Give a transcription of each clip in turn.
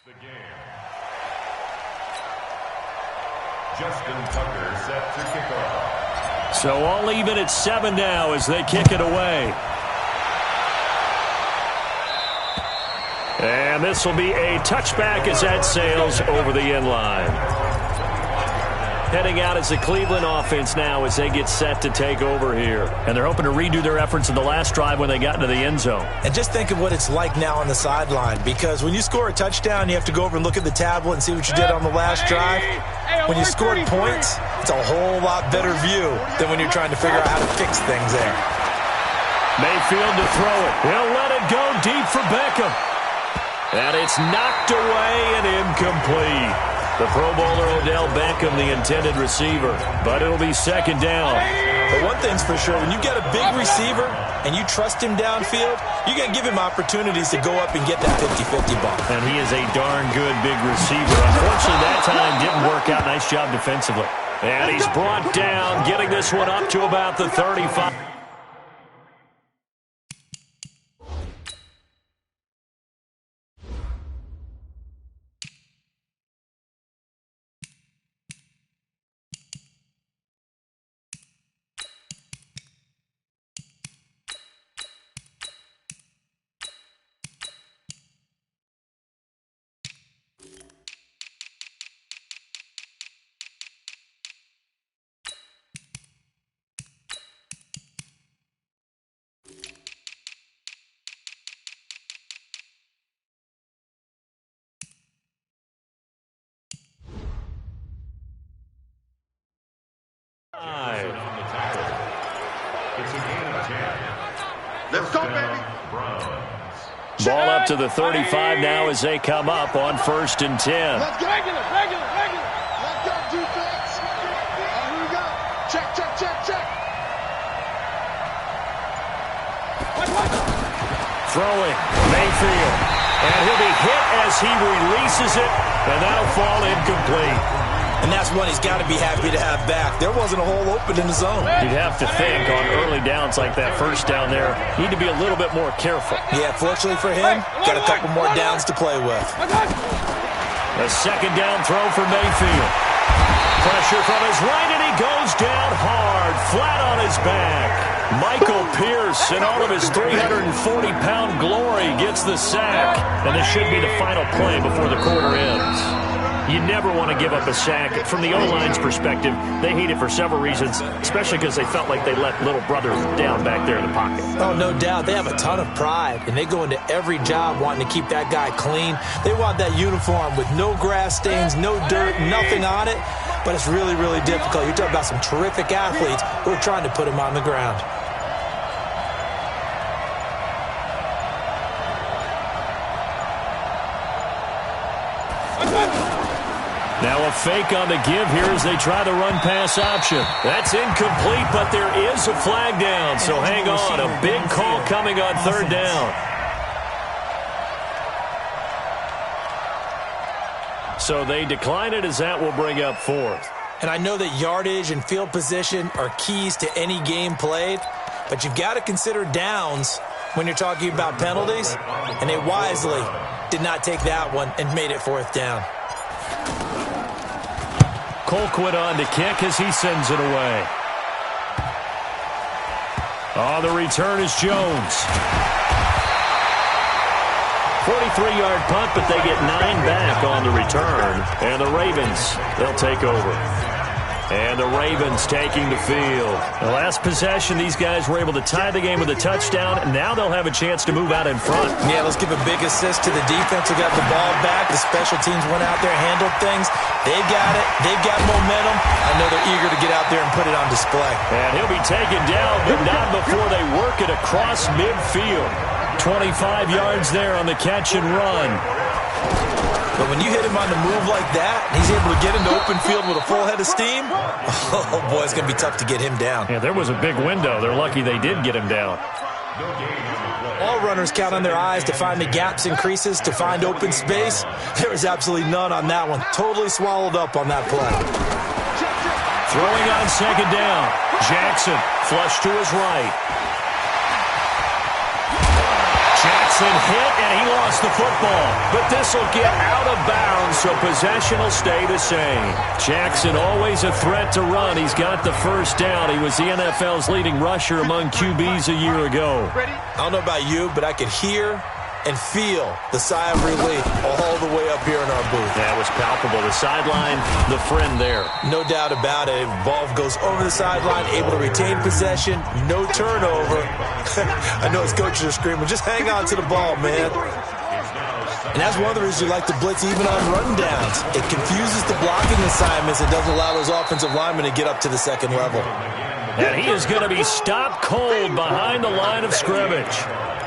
The game. Justin Tucker set to kick off. So all even at 7 now as they kick it away. And this will be a touchback as that sails over the end line. Heading out as the Cleveland offense now as they get set to take over here. And they're hoping to redo their efforts in the last drive when they got into the end zone. And just think of what it's like now on the sideline, because when you score a touchdown, you have to go over and look at the tablet and see what you did on the last drive. When you scored points, it's a whole lot better view than when you're trying to figure out how to fix things there. Mayfield to throw it. He'll let it go deep for Beckham. And it's knocked away and incomplete. The Pro Bowler Odell Beckham, the intended receiver. But it'll be second down. But one thing's for sure, when you get a big receiver and you trust him downfield, you're going to give him opportunities to go up and get that 50-50 ball. And he is a darn good big receiver. Unfortunately, that time didn't work out. Nice job defensively. And he's brought down, getting this one up to about the 35. Let's go, baby. Ball up to the 35 now as they come up on 1st and 10. Let's go. Regular. Let's go, defense. Here we go. Check. Throwing, Mayfield. And he'll be hit as he releases it, and that'll fall incomplete. And that's one he's got to be happy to have back. There wasn't a hole open in the zone. You'd have to think on early downs like that first down there, need to be a little bit more careful. Yeah, fortunately for him, got a couple more downs to play with. A second down throw for Mayfield. Pressure from his right, and he goes down hard, flat on his back. Michael Pierce, in all of his 340-pound glory, gets the sack. And this should be the final play before the quarter ends. You never want to give up a sack. From the O-line's perspective, they hate it for several reasons, especially because they felt like they let little brother down back there in the pocket. Oh, no doubt. They have a ton of pride, and they go into every job wanting to keep that guy clean. They want that uniform with no grass stains, no dirt, nothing on it. But it's really, really difficult. You're talking about some terrific athletes who are trying to put him on the ground. Now a fake on the give here as they try the run-pass option. That's incomplete, but there is a flag down, so hang on. A big call coming on 3rd down. So they decline it as that will bring up 4th. And I know that yardage and field position are keys to any game played, but you've got to consider downs when you're talking about penalties, and they wisely did not take that one and made it 4th down. Colquitt on to kick as he sends it away. Oh, the return is Jones. 43-yard punt, but they get 9 back on the return. And the Ravens, they'll take over. And the Ravens taking the field. The last possession, these guys were able to tie the game with a touchdown, and now they'll have a chance to move out in front. Yeah, let's give a big assist to the defense who got the ball back. The special teams went out there, handled things. They've got it. They've got momentum. I know they're eager to get out there and put it on display. And he'll be taken down, but not before they work it across midfield. 25 yards there on the catch and run. But when you hit him on the move like that, he's able to get into open field with a full head of steam, oh, boy, it's going to be tough to get him down. Yeah, there was a big window. They're lucky they did get him down. All runners count on their eyes to find the gaps and creases, to find open space. There was absolutely none on that one. Totally swallowed up on that play. Throwing on second down. Jackson, flush to his right. Jackson Jackson hit, and he lost the football. But this will get out of bounds, so possession will stay the same. Jackson always a threat to run. He's got the first down. He was the NFL's leading rusher among QBs a year ago. I don't know about you, but I could hear and feel the sigh of relief all the way up here in our booth. That was palpable. The sideline, the friend there. No doubt about it. Ball goes over the sideline, able to retain possession, no turnover. I know his coaches are screaming, just hang on to the ball, man. And that's one of the reasons we like to blitz even on run downs. It confuses the blocking assignments and doesn't allow those offensive linemen to get up to the second level. And he is going to be stopped cold behind the line of scrimmage.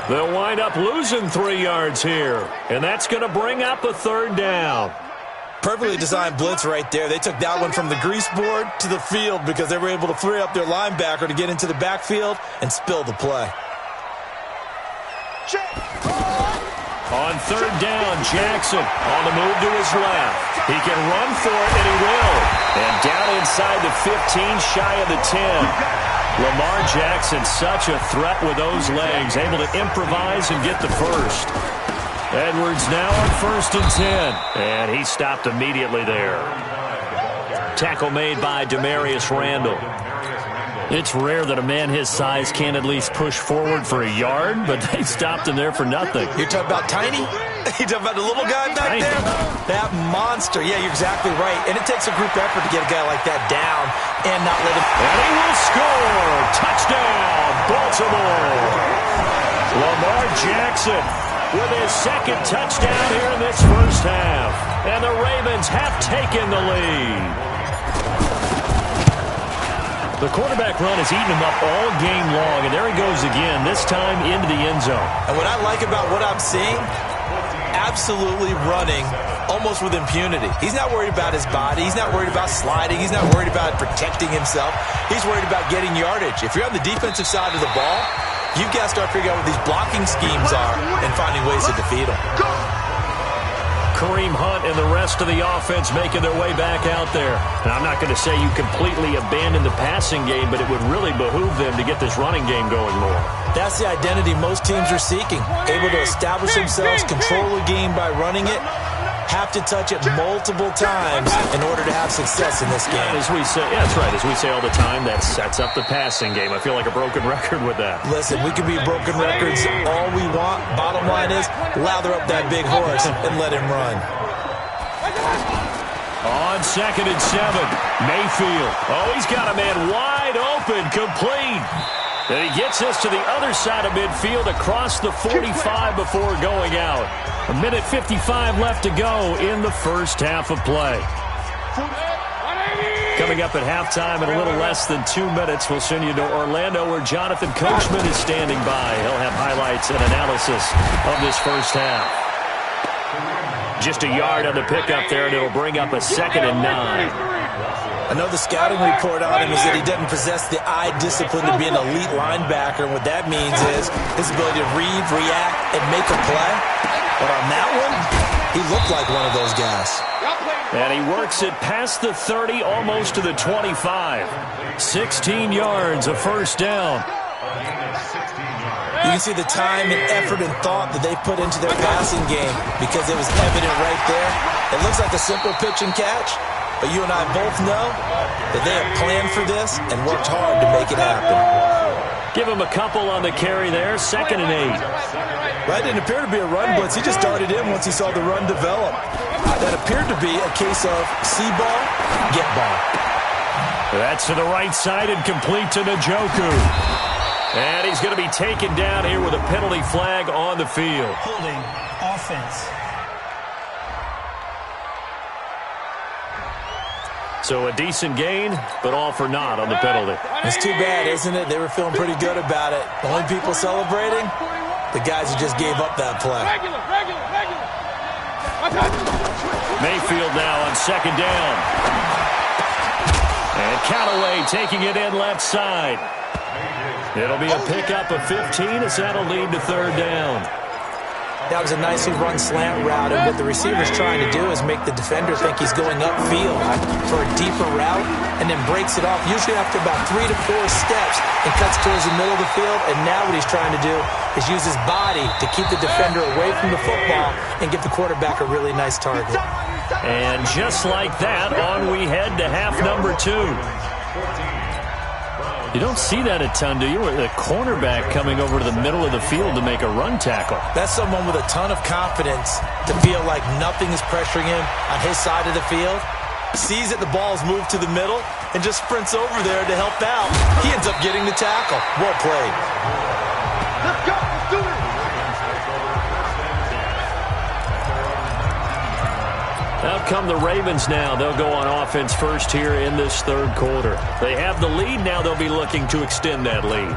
They'll wind up losing 3 yards here, and that's going to bring up a third down. Perfectly designed blitz right there. They took that one from the grease board to the field because they were able to free up their linebacker to get into the backfield and spill the play. On third down, Jackson on the move to his left. He can run for it, and he will. And down inside the 15, shy of the 10. Lamar Jackson, such a threat with those legs, able to improvise and get the first. Edwards now on 1st and 10, and he stopped immediately there. Tackle made by Demarius Randall. It's rare that a man his size can't at least push forward for a yard, but they stopped him there for nothing. You're talking about tiny? You're talking about the little guy back there? That monster. Yeah, you're exactly right. And it takes a group effort to get a guy like that down and not let him... And he will score! Touchdown, Baltimore! Lamar Jackson with his second touchdown here in this first half. And the Ravens have taken the lead. The quarterback run has eaten him up all game long, and there he goes again, this time into the end zone. And what I like about what I'm seeing, absolutely running almost with impunity. He's not worried about his body. He's not worried about sliding. He's not worried about protecting himself. He's worried about getting yardage. If you're on the defensive side of the ball, you've got to start figuring out what these blocking schemes are and finding ways to defeat them. Kareem Hunt and the rest of the offense making their way back out there. And I'm not going to say you completely abandon the passing game, but it would really behoove them to get this running game going more. That's the identity most teams are seeking. Able to establish themselves, control the game by running it, have to touch it multiple times in order to have success in this game. As we say, yeah, that's right. As we say all the time, that sets up the passing game. I feel like a broken record with that. Listen, we can be broken records all we want. Bottom line is, lather up that big horse and let him run. On 2nd and 7, Mayfield. Oh, he's got a man wide open, complete. And he gets us to the other side of midfield across the 45 before going out. 1:55 left to go in the first half of play. Coming up at halftime in a little less than 2 minutes, we'll send you to Orlando where Jonathan Coachman is standing by. He'll have highlights and analysis of this first half. Just a yard on the pickup there, and it'll bring up a 2nd and 9. I know the scouting report on him is that he doesn't possess the eye discipline to be an elite linebacker. And what that means is his ability to read, react, and make a play. But on that one, he looked like one of those guys. And he works it past the 30, almost to the 25. 16 yards, a first down. You can see the time and effort and thought that they put into their passing game because it was evident right there. It looks like a simple pitch and catch, but you and I both know that they have planned for this and worked hard to make it happen. Give him a couple on the carry there, 2nd and 8. That didn't appear to be a run blitz. He just darted in once he saw the run develop. That appeared to be a case of see ball, get ball. That's to the right side and complete to Njoku. And he's going to be taken down here with a penalty flag on the field. Holding offense. So a decent gain, but all for naught on the penalty. It's too bad, isn't it? They were feeling pretty good about it. The only people celebrating, the guys who just gave up that play. Mayfield now on 2nd down. And Callaway taking it in left side. It'll be a pickup of 15 as that'll lead to 3rd down. That was a nicely run slant route, and what the receiver's trying to do is make the defender think he's going upfield for a deeper route, and then breaks it off, usually after about 3 to 4 steps, and cuts towards the middle of the field. And now what he's trying to do is use his body to keep the defender away from the football and give the quarterback a really nice target. And just like that, on we head to half number 2. You don't see that a ton, do you? The cornerback coming over to the middle of the field to make a run tackle. That's someone with a ton of confidence to feel like nothing is pressuring him on his side of the field. Sees that the ball's moved to the middle and just sprints over there to help out. He ends up getting the tackle. Well played. Let's go. Let's do it. Out come the Ravens now. They'll go on offense first here in this third quarter. They have the lead. Now they'll be looking to extend that lead.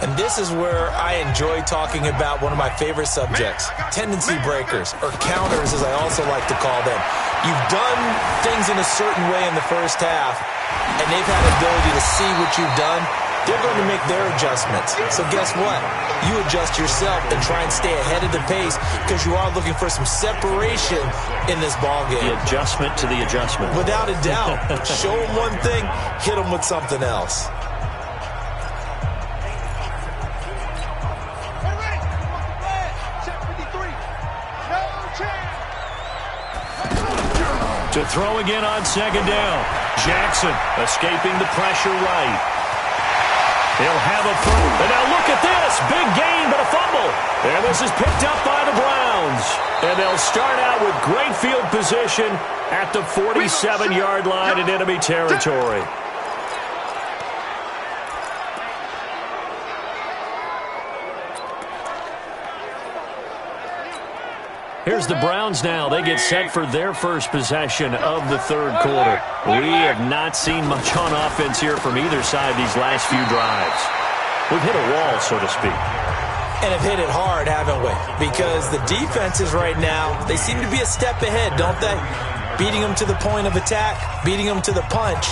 And this is where I enjoy talking about one of my favorite subjects, tendency breakers, or counters as I also like to call them. You've done things in a certain way in the first half, and they've had the ability to see what you've done. They're going to make their adjustments. So guess what? You adjust yourself and try and stay ahead of the pace because you are looking for some separation in this ball game. The adjustment to the adjustment. Without a doubt. Show them one thing, hit them with something else. To throw again on second down. Jackson escaping the pressure right. He'll have a first. And now look at this. Big gain, but a fumble. And this is picked up by the Browns. And they'll start out with great field position at the 47-yard line in enemy territory. Here's the Browns now. They get set for their first possession of the third quarter. We have not seen much on offense here from either side these last few drives. We've hit a wall, so to speak. And have hit it hard, haven't we? Because the defenses right now, they seem to be a step ahead, don't they? Beating them to the point of attack, beating them to the punch.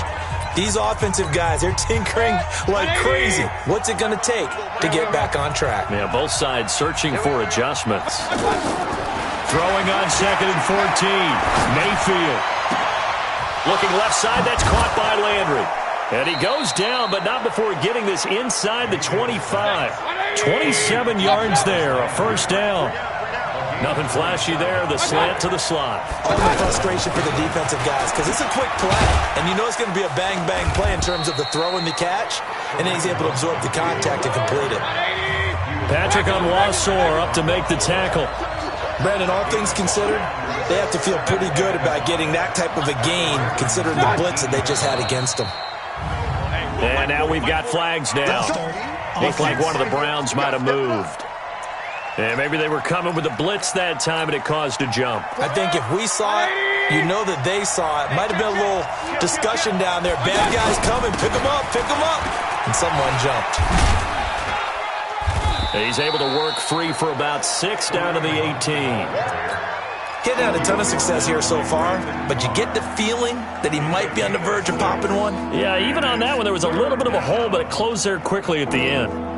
These offensive guys, they're tinkering like crazy. What's it going to take to get back on track? Yeah, both sides searching for adjustments. Throwing on second and 14. Mayfield. Looking left side. That's caught by Landry. And he goes down, but not before getting this inside the 25. 27 yards there. A first down. Nothing flashy there. The slant to the slot. All the frustration for the defensive guys because it's a quick play. And you know it's going to be a bang-bang play in terms of the throw and the catch. And then he's able to absorb the contact and complete it. Patrick Onwuasor up to make the tackle. Brandon, all things considered, they have to feel pretty good about getting that type of a gain considering the blitz that they just had against them. And now we've got flags down. Looked like one of the Browns might have moved. And maybe they were coming with a blitz that time and it caused a jump. I think if we saw it, you know that they saw it. Might have been a little discussion down there. Bad guys coming, pick them up, pick them up. And someone jumped. He's able to work free for about 6 down to the 18. Getting had a ton of success here so far, but you get the feeling that he might be on the verge of popping one. Yeah, even on that one, there was a little bit of a hole, but it closed there quickly at the end.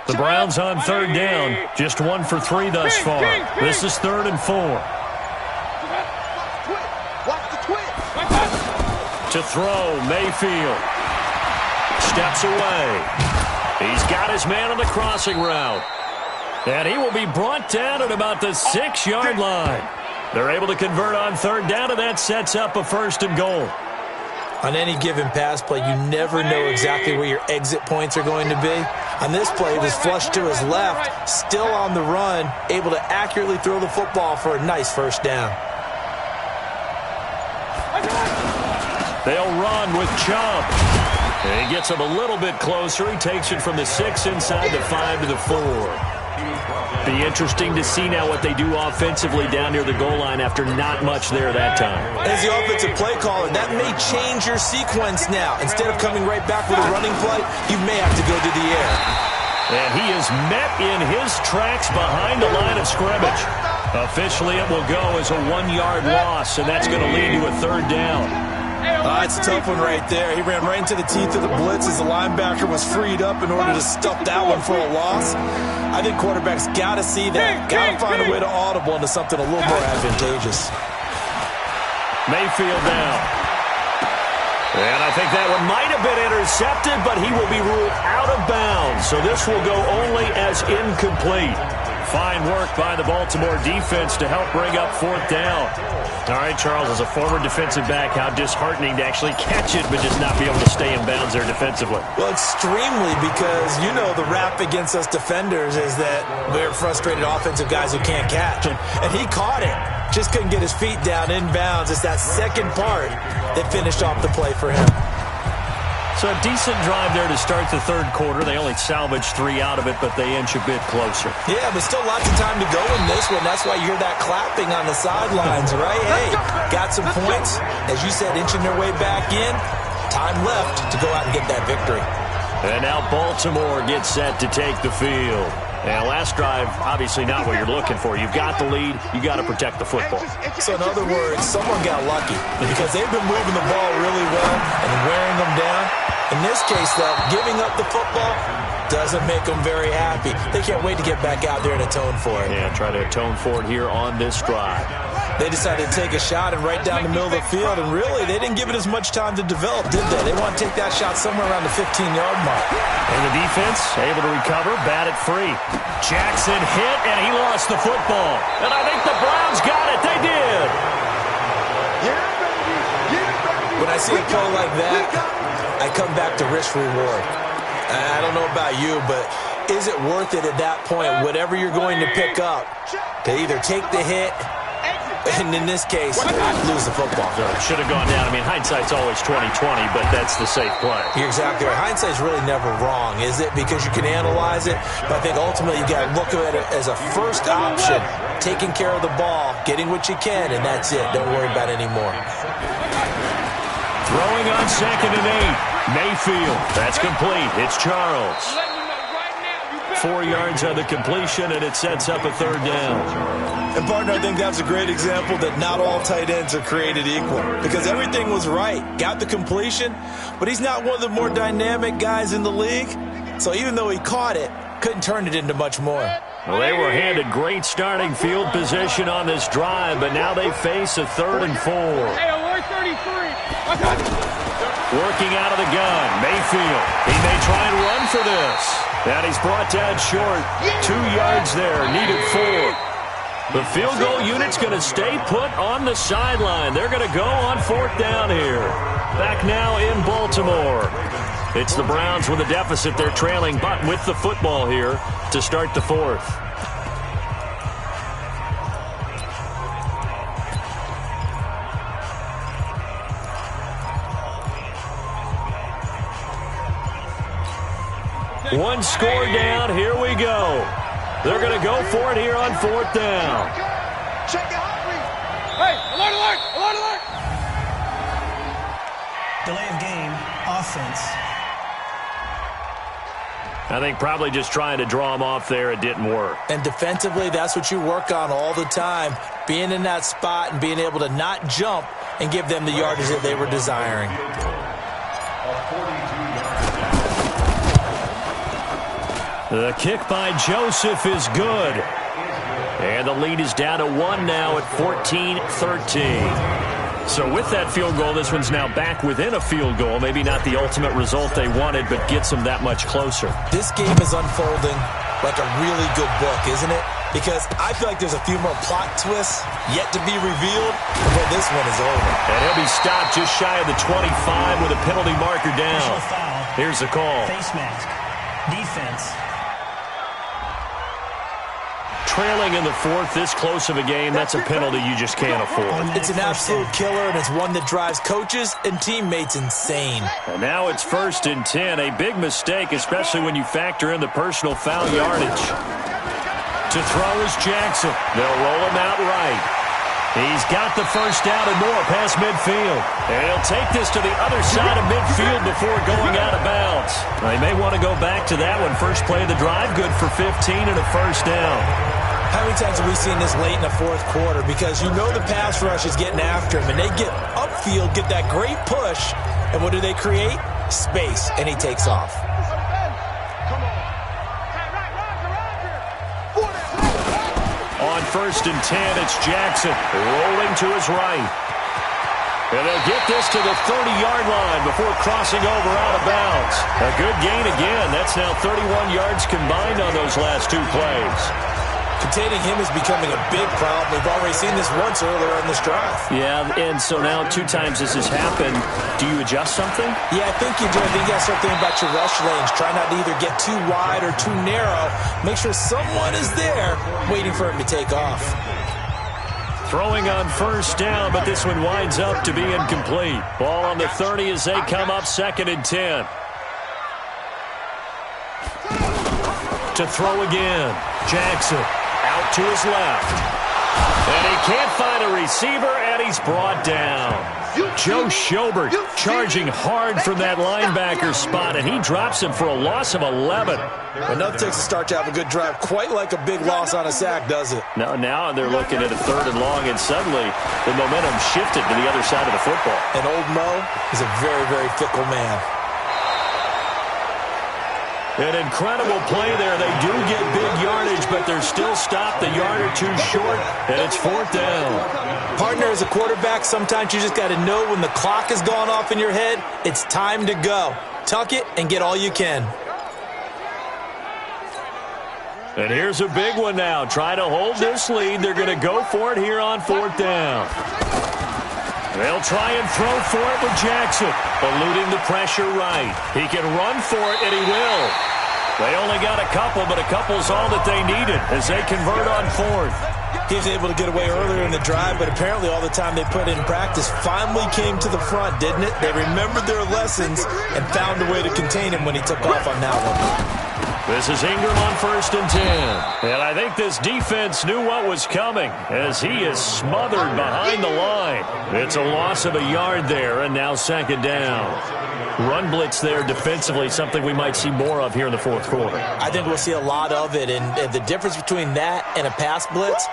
The Browns on third down, just 1 for 3 thus far. This is 3rd and 4. To throw, Mayfield. Steps away. He's got his man on the crossing route. And he will be brought down at about the 6-yard line. They're able to convert on third down, and that sets up a 1st and goal. On any given pass play, you never know exactly where your exit points are going to be. On this play, it was flushed to his left, still on the run, able to accurately throw the football for a nice 1st down. They'll run with Chubb. And he gets him a little bit closer. He takes it from the 6 inside the 5 to the 4. Be interesting to see now what they do offensively down near the goal line after not much there that time. As the offensive play caller, that may change your sequence now. Instead of coming right back with a running play, you may have to go to the air. And he is met in his tracks behind the line of scrimmage. Officially, it will go as a 1-yard loss, and that's going to lead to a 3rd down. It's a tough one right there. He ran right into the teeth of the blitz as the linebacker was freed up in order to stuff that one for a loss. I think quarterbacks got to see that. Got to find a way to audible into something a little more advantageous. Mayfield down. And I think that one might have been intercepted, but he will be ruled out of bounds. So this will go only as incomplete. Fine work by the Baltimore defense to help bring up 4th down. All right, Charles, as a former defensive back, how disheartening to actually catch it, but just not be able to stay in bounds there defensively. Well, extremely, because, you know, the rap against us defenders is that we're frustrated offensive guys who can't catch. And he caught it. Just couldn't get his feet down in bounds. It's that second part that finished off the play for him. So a decent drive there to start the 3rd quarter. They only salvaged 3 out of it, but they inch a bit closer. Yeah, but still lots of time to go in this one. That's why you hear that clapping on the sidelines, right? Hey, got some points. As you said, inching their way back in. Time left to go out and get that victory. And now Baltimore gets set to take the field. And last drive, obviously not what you're looking for. You've got the lead. You got to protect the football. So in other words, someone got lucky because they've been moving the ball really well and wearing them down. In this case, though, giving up the football doesn't make them very happy. They can't wait to get back out there and atone for it. Yeah, try to atone for it here on this drive. They decided to take a shot and right down the middle of the field, and really, they didn't give it as much time to develop, did they? They want to take that shot somewhere around the 15-yard mark. And the defense able to recover, bat it free. Jackson hit, and he lost the football. And I think the Browns got it. They did. When I see a play like that, I come back to risk-reward. I don't know about you, but is it worth it at that point, whatever you're going to pick up, to either take the hit, and in this case, lose the football? Should have gone down. I mean, hindsight's always 20/20, but that's the safe play. You're exactly right. Hindsight's really never wrong, is it? Because you can analyze it, but I think ultimately you got to look at it as a first option, taking care of the ball, getting what you can, and that's it. Don't worry about it anymore. Throwing on 2nd and 8. Mayfield. That's complete. It's Charles. 4 yards on the completion, and it sets up a 3rd down. And, partner, I think that's a great example that not all tight ends are created equal. Because everything was right. Got the completion, but he's not one of the more dynamic guys in the league. So even though he caught it, couldn't turn it into much more. Well, they were handed great starting field position on this drive, but now they face a 3rd and 4. Hey, alert 33. Working out of the gun, Mayfield. He may try and run for this. And he's brought down short. 2 yards there, needed 4. The field goal unit's going to stay put on the sideline. They're going to go on 4th down here. Back now in Baltimore. It's the Browns with a deficit. They're trailing, but with the football here to start the 4th. One score down. Here we go. They're going to go for it here on 4th down. Check it out. Hey, alert, alert, alert, alert. Delay of game, offense. I think probably just trying to draw him off there. It didn't work. And defensively, that's what you work on all the time. Being in that spot and being able to not jump and give them the yardage that they were desiring. The kick by Joseph is good. And the lead is down to 1 now at 14-13. So with that field goal, this one's now back within a field goal. Maybe not the ultimate result they wanted, but gets them that much closer. This game is unfolding like a really good book, isn't it? Because I feel like there's a few more plot twists yet to be revealed before this one is over. And he'll be stopped just shy of the 25 with a penalty marker down. Foul. Here's the call. Face mask. Defense. Trailing in the 4th, this close of a game, that's a penalty you just can't afford. It's an absolute killer, and it's one that drives coaches and teammates insane. And now it's 1st and 10. A big mistake, especially when you factor in the personal foul yardage. To throw is Jackson. They'll roll him out right. He's got the 1st down and more past midfield. And he'll take this to the other side of midfield before going out of bounds. They may want to go back to that one. First play of the drive, good for 15 and a 1st down. How many times have we seen this late in the fourth quarter? Because you know the pass rush is getting after him, and they get upfield, get that great push, and what do they create? Space, and he takes off. On 1st and 10, it's Jackson rolling to his right. And they'll get this to the 30-yard line before crossing over out of bounds. A good gain again. That's now 31 yards combined on those last 2 plays. Containing him is becoming a big problem. We've already seen this once earlier in this drive. Yeah, and so now 2 times this has happened. Do you adjust something? Yeah, I think you do. I think you got to start thinking about your rush lanes. Try not to either get too wide or too narrow. Make sure someone is there waiting for him to take off. Throwing on 1st down, but this one winds up to be incomplete. Ball on the 30 as they come up 2nd and 10. To throw again. Jackson out to his left. And he can't find a receiver, and he's brought down. Joe Schobert charging hard from that linebacker spot, and he drops him for a loss of 11. Enough takes a start to have a good drive, quite like a big loss on a sack, does it? Now they're looking at a 3rd and long, and suddenly the momentum shifted to the other side of the football. And old Mo is a very, very fickle man. An incredible play there. They do get big yardage, but they're still stopped a yard or 2 short, and it's 4th down. Partner, as a quarterback, sometimes you just got to know when the clock has gone off in your head, it's time to go. Tuck it and get all you can. And here's a big one now. Trying to hold this lead. They're going to go for it here on 4th down. They'll try and throw for it with Jackson, eluding the pressure right. He can run for it, and he will. They only got a couple, but a couple's all that they needed as they convert on 4th. He was able to get away earlier in the drive, but apparently all the time they put in practice finally came to the front, didn't it? They remembered their lessons and found a way to contain him when he took off on that one. This is Ingram on 1st and 10. And I think this defense knew what was coming as he is smothered behind the line. It's a loss of a yard there, and now 2nd down. Run blitz there defensively, something we might see more of here in the 4th quarter. I think we'll see a lot of it, and the difference between that and a pass blitz,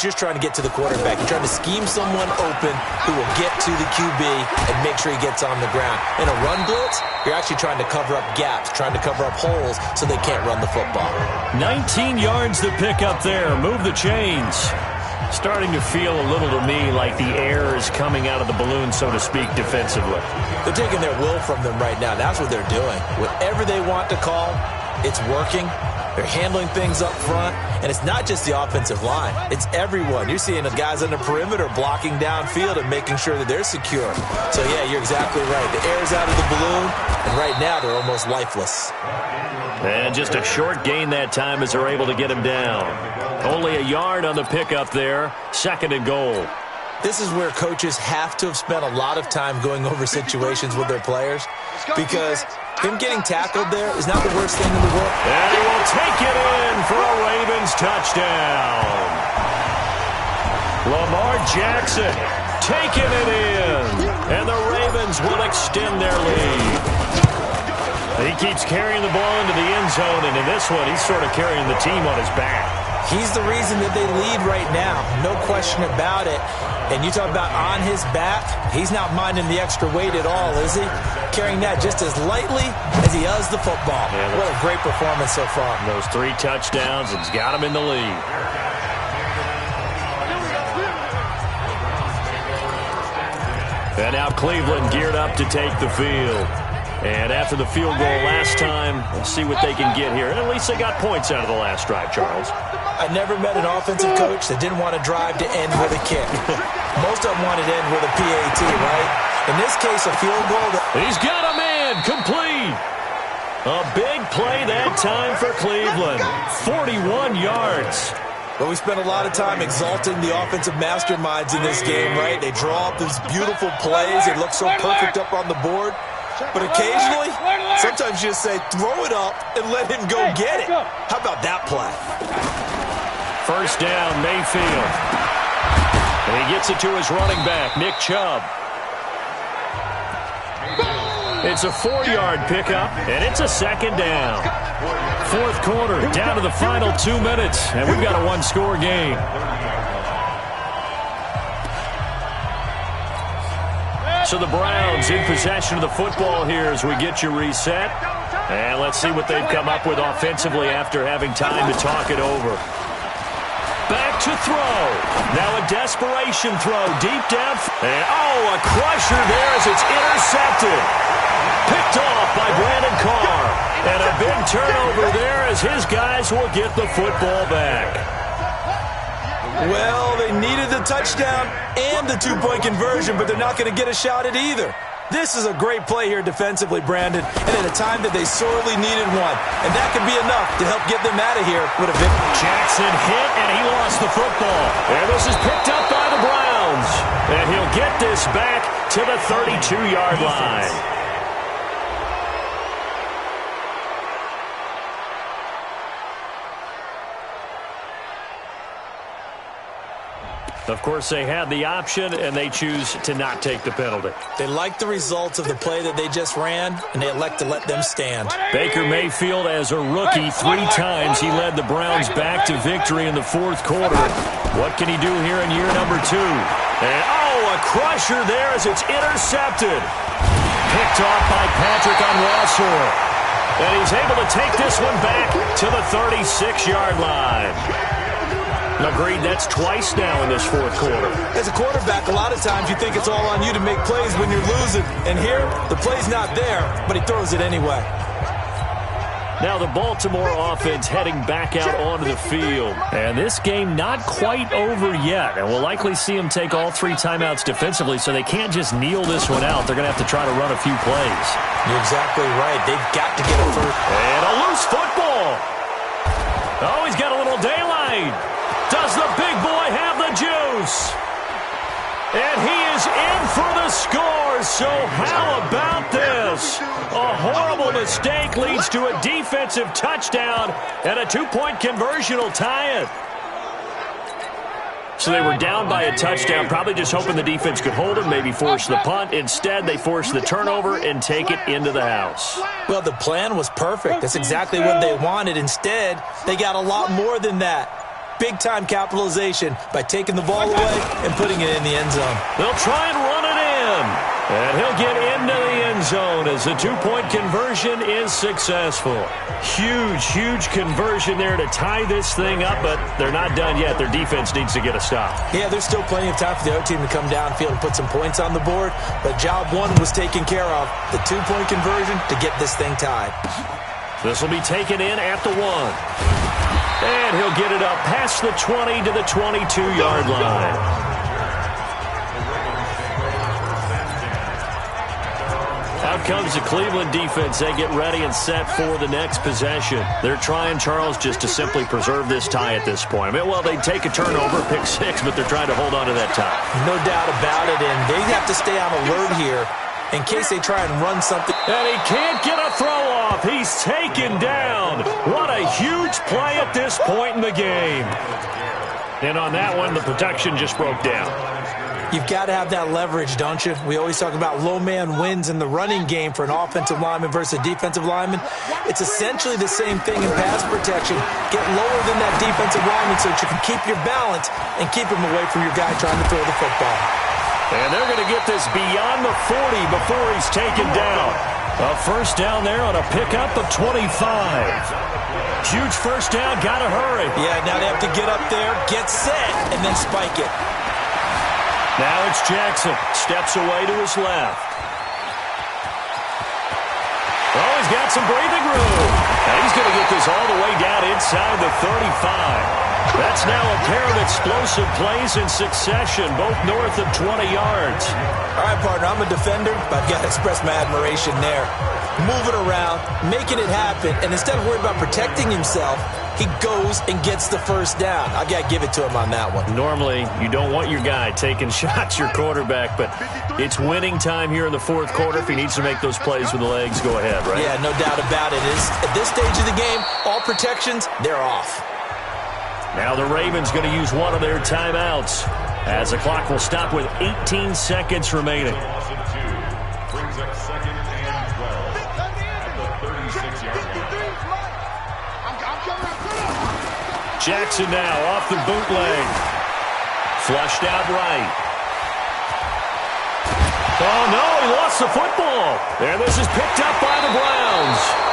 you're trying to get to the quarterback. You're trying to scheme someone open who will get to the QB and make sure he gets on the ground. In a run blitz, you're actually trying to cover up gaps, trying to cover up holes so they can't run the football. 19 yards to pick up there. Move the chains. Starting to feel a little to me like the air is coming out of the balloon, so to speak, defensively. They're taking their will from them right now. That's what they're doing. Whatever they want to call, it's working. They're handling things up front, and it's not just the offensive line. It's everyone. You're seeing the guys on the perimeter blocking downfield and making sure that they're secure. So, yeah, you're exactly right. The air's out of the balloon, and right now they're almost lifeless. And just a short gain that time as they're able to get him down. Only a yard on the pickup there. 2nd and goal. This is where coaches have to have spent a lot of time going over situations with their players, because him getting tackled there is not the worst thing in the world. And he will take it in for a Ravens touchdown. Lamar Jackson taking it in, and the Ravens will extend their lead. He keeps carrying the ball into the end zone, and in this one, he's sort of carrying the team on his back. He's the reason that they lead right now, no question about it. And you talk about on his back, he's not minding the extra weight at all, is he? Carrying that just as lightly as he does the football. Yeah, what a great performance so far. Those 3 touchdowns, it's got him in the lead. And now Cleveland geared up to take the field. And after the field goal last time, we'll see what they can get here. And at least they got points out of the last drive, Charles. I never met an offensive coach that didn't want to drive to end with a kick. Most of them wanted to end with a PAT, right? In this case, a field goal. He's got a man complete. A big play that time for Cleveland. 41 yards. But we spent a lot of time exalting the offensive masterminds in this game, right? They draw up these beautiful plays. They look so perfect up on the board. But occasionally, sometimes you just say, throw it up and let him go get it. How about that play? 1st down, Mayfield. And he gets it to his running back, Nick Chubb. It's a 4-yard pickup, and it's a second down. Fourth quarter, down to the final 2 minutes, and we've got a one-score game. So the Browns in possession of the football here as we get you reset. And let's see what they've come up with offensively after having time to talk it over. Back to throw. Now a desperation throw deep down. And a crusher there as it's intercepted. Picked off by Brandon Carr. And a big turnover there as his guys will get the football back. Well, they needed the touchdown and the two-point conversion, but they're not going to get a shot at either. This is a great play here defensively, Brandon, and at a time that they sorely needed one. And that could be enough to help get them out of here with a victory. Jackson hit, and he lost the football. And this is picked up by the Browns. And he'll get this back to the 32-yard line. Of course, they had the option, and they choose to not take the penalty. They like the results of the play that they just ran, and they elect to let them stand. Baker Mayfield, as a rookie, 3 times he led the Browns back to victory in the fourth quarter. What can he do here in year number 2? And, a crusher there as it's intercepted. Picked off by Patrick on Rossor. And he's able to take this one back to the 36-yard line. Agreed, that's twice now in this fourth quarter. As a quarterback, a lot of times you think it's all on you to make plays when you're losing. And here, the play's not there, but he throws it anyway. Now the Baltimore offense heading back out onto the field. And this game not quite over yet. And we'll likely see them take all 3 timeouts defensively, so they can't just kneel this one out. They're going to have to try to run a few plays. You're exactly right. They've got to get a first. And a loose football. Oh, he's got a little daylight. Does the big boy have the juice? And he is in for the score, so how about this? A horrible mistake leads to a defensive touchdown, and a 2-point conversion will tie it. So they were down by a touchdown, probably just hoping the defense could hold them, maybe force the punt. Instead, they force the turnover and take it into the house. Well, the plan was perfect. That's exactly what they wanted. Instead, they got a lot more than that. Big-time capitalization by taking the ball away and putting it in the end zone. They'll try and run it in. And he'll get into the end zone as the 2-point conversion is successful. Huge conversion there to tie this thing up, but they're not done yet. Their defense needs to get a stop. Yeah, there's still plenty of time for the other team to come downfield and put some points on the board, but job 1 was taken care of. The 2-point conversion to get this thing tied. This will be taken in at the 1. And he'll get it up past the 20 to the 22-yard line. Out comes the Cleveland defense. They get ready and set for the next possession. They're trying, Charles, just to simply preserve this tie at this point. Well, they take a turnover, pick 6, but they're trying to hold on to that tie. No doubt about it, and they have to stay on alert here in case they try and run something. And he can't get a throw off. He's taken down. What a huge play at this point in the game. And on that one, the protection just broke down. You've got to have that leverage, don't you? We always talk about low man wins in the running game for an offensive lineman versus a defensive lineman. It's essentially the same thing in pass protection. Get lower than that defensive lineman so that you can keep your balance and keep him away from your guy trying to throw the football. And they're going to get this beyond the 40 before he's taken down. A first down there on a pickup of 25. Huge first down, got to hurry. Yeah, now they have to get up there, get set, and then spike it. Now it's Jackson. Steps away to his left. Oh, he's got some breathing room. And he's going to get this all the way down inside the 35. That's now a pair of explosive plays in succession, both north of 20 yards. All right, partner, I'm a defender, but I've got to express my admiration there. Moving around, making it happen, and instead of worrying about protecting himself, he goes and gets the first down. I've got to give it to him on that one. Normally, you don't want your guy taking shots, your quarterback, but it's winning time here in the fourth quarter. If he needs to make those plays with the legs, go ahead, right? Yeah, no doubt about it. At this stage of the game, all protections, they're off. Now the Ravens going to use one of their timeouts as the clock will stop with 18 seconds remaining. Brings up 2nd and Jackson now off the bootleg. Flushed out right. Oh, no, he lost the football. And this is picked up by the Browns.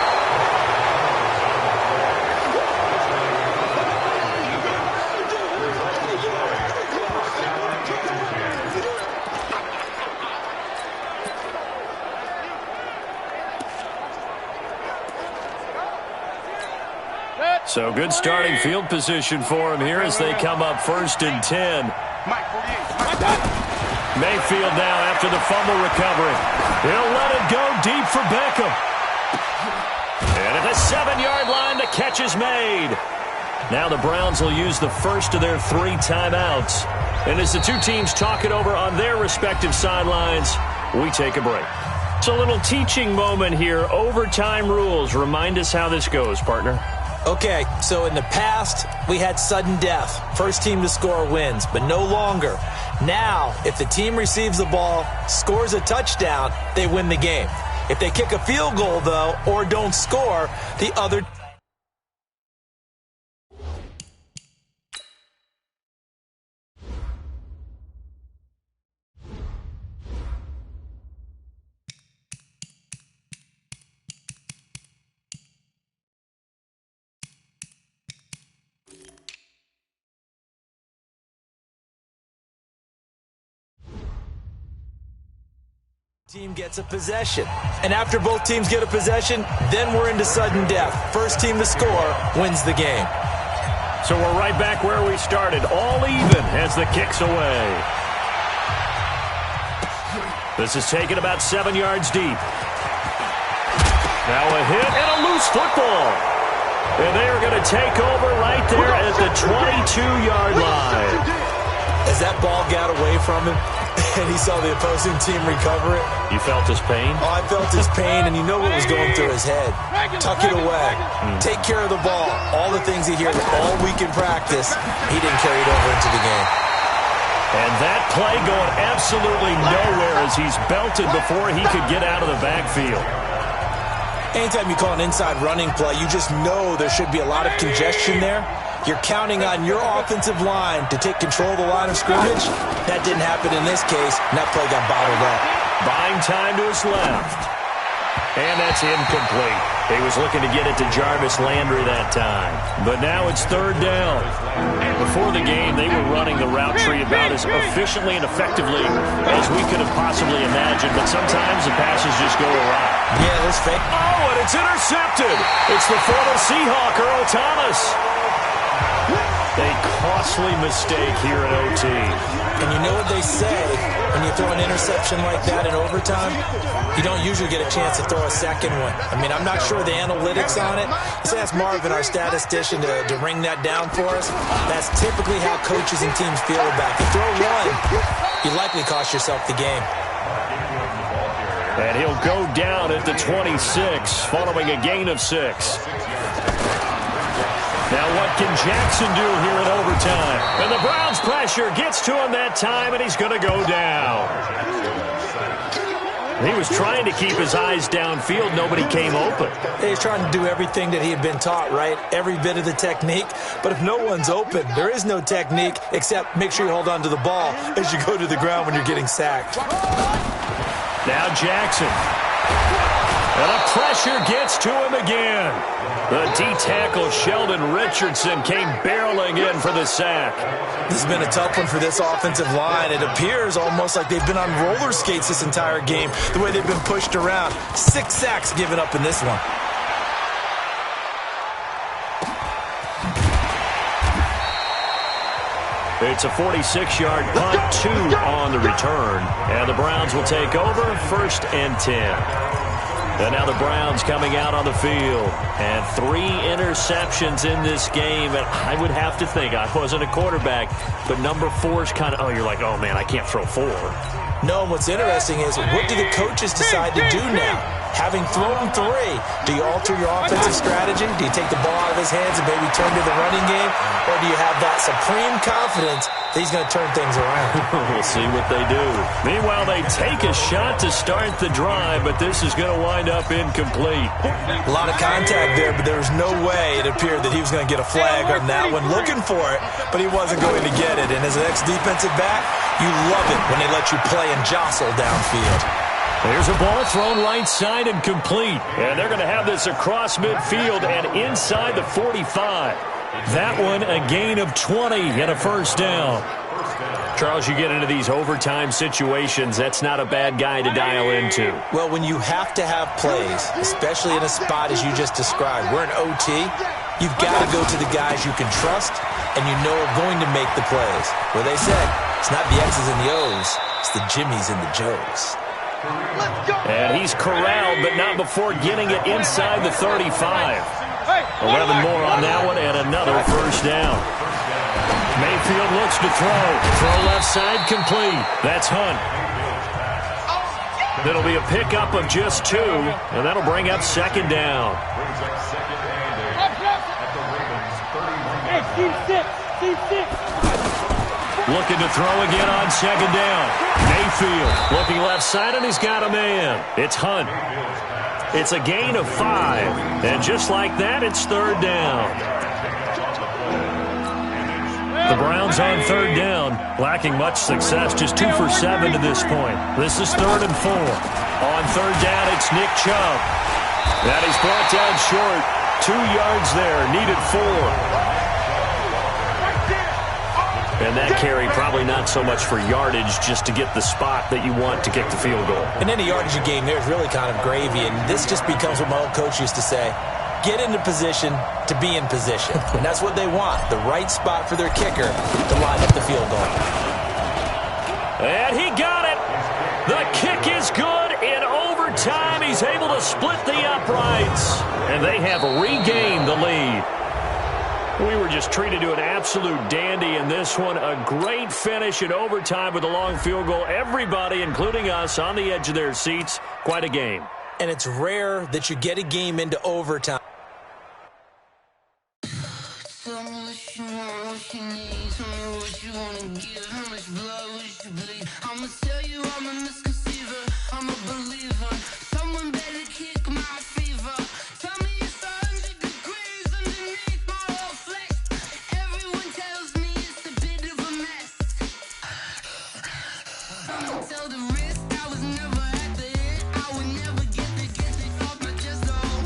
So good starting field position for him here as they come up 1st and 10. Mayfield now after the fumble recovery. He'll let it go deep for Beckham. And at the 7-yard line, the catch is made. Now the Browns will use the first of their 3 timeouts. And as the two teams talk it over on their respective sidelines, we take a break. It's a little teaching moment here. Overtime rules. Remind us how this goes, partner. Okay, so in the past, we had sudden death. First team to score wins, but no longer. Now, if the team receives the ball, scores a touchdown, they win the game. If they kick a field goal, though, or don't score, the other team gets a possession. And after both teams get a possession, then we're into sudden death. First team to score wins the game. So we're right back where we started, all even as the kick's away. This is taken about 7 yards deep. Now a hit and a loose football. And they are going to take over right there at the 22-yard line. As that ball got away from him, and he saw the opposing team recover it. You felt his pain? Oh, I felt his pain, and you know what was going through his head. Tuck it away. Take care of the ball. All the things he hears all week in practice, he didn't carry it over into the game. And that play going absolutely nowhere as he's belted before he could get out of the backfield. Anytime you call an inside running play, you just know there should be a lot of congestion there. You're counting on your offensive line to take control of the line of scrimmage. That didn't happen in this case, and that play got bottled up. Buying time to his left. And that's incomplete. He was looking to get it to Jarvis Landry that time. But now it's 3rd down. Before the game, they were running the route tree about as efficiently and effectively as we could have possibly imagined. But sometimes the passes just go awry. Yeah, this fake. Oh, and it's intercepted. It's the former Seahawk, Earl Thomas. A costly mistake here at OT. And you know what they say, when you throw an interception like that in overtime, you don't usually get a chance to throw a second one. I mean, I'm not sure the analytics on it. Let's ask Marvin, our statistician, to ring that down for us. That's typically how coaches and teams feel about it. If you throw one, you likely cost yourself the game. And he'll go down at the 26, following a gain of 6. Now what can Jackson do here in overtime? And the Browns pressure gets to him that time, and he's going to go down. He was trying to keep his eyes downfield. Nobody came open. He's trying to do everything that he had been taught, right? Every bit of the technique. But if no one's open, there is no technique except make sure you hold on to the ball as you go to the ground when you're getting sacked. Now Jackson. And the pressure gets to him again. The D-tackle Sheldon Richardson came barreling in for the sack. This has been a tough one for this offensive line. It appears almost like they've been on roller skates this entire game, the way they've been pushed around. 6 sacks given up in this one. It's a 46-yard punt, 2 on the return. And the Browns will take over 1st and 10. And now the Browns coming out on the field. And 3 interceptions in this game. And I would have to think, I wasn't a quarterback, but number 4 is kind of, oh, you're like, oh, man, I can't throw 4. No, what's interesting is, what do the coaches decide to do now? Having thrown 3, do you alter your offensive strategy? Do you take the ball out of his hands and maybe turn to the running game? Or do you have that supreme confidence he's going to turn things around. We'll see what they do. Meanwhile, they take a shot to start the drive, but this is going to wind up incomplete. A lot of contact there, but there was no way it appeared that he was going to get a flag on that one. Looking for it, but he wasn't going to get it. And as an ex-defensive back, you love it when they let you play and jostle downfield. There's a ball thrown right side and complete. And they're going to have this across midfield and inside the 45. That one a gain of 20 and a first down. Charles, you get into these overtime situations, that's not a bad guy to dial into. Well, when you have to have plays, especially in a spot as you just described, we're in OT, you've got to go to the guys you can trust and you know are going to make the plays. Well, they said, it's not the X's and the O's, it's the Jimmies and the Joes. And he's corralled, but not before getting it inside the 35. 11 more on that one, and another first down. Mayfield looks to throw. Throw left side complete. That's Hunt. It'll be a pickup of just 2, and that'll bring up second down. Looking to throw again on second down. Mayfield looking left side, and he's got a man. It's Hunt. It's a gain of 5, and just like that, it's third down. The Browns on third down, lacking much success, just 2 for 7 to this point. This is 3rd and 4. On third down, it's Nick Chubb. And he's brought down short. 2 yards there, needed 4. And that carry probably not so much for yardage, just to get the spot that you want to kick the field goal. And any yardage you gain there is really kind of gravy, and this just becomes what my old coach used to say, get into position to be in position. And that's what they want, the right spot for their kicker to line up the field goal. And he got it. The kick is good. In overtime, he's able to split the uprights. And they have regained the lead. We were just treated to an absolute dandy in this one. A great finish in overtime with a long field goal. Everybody, including us, on the edge of their seats. Quite a game. And it's rare that you get a game into overtime. Tell me what you want, what you need. Tell me what you want to give. How much blood would you bleed? I'ma tell you I'm a misconceiver. I'm a believer. Someone better kick my fever. Tell me it's 100 degrees underneath my whole flesh. Everyone tells me it's a bit of a mess. I'ma tell the risk I was never at the end. I would never get it off my chest though.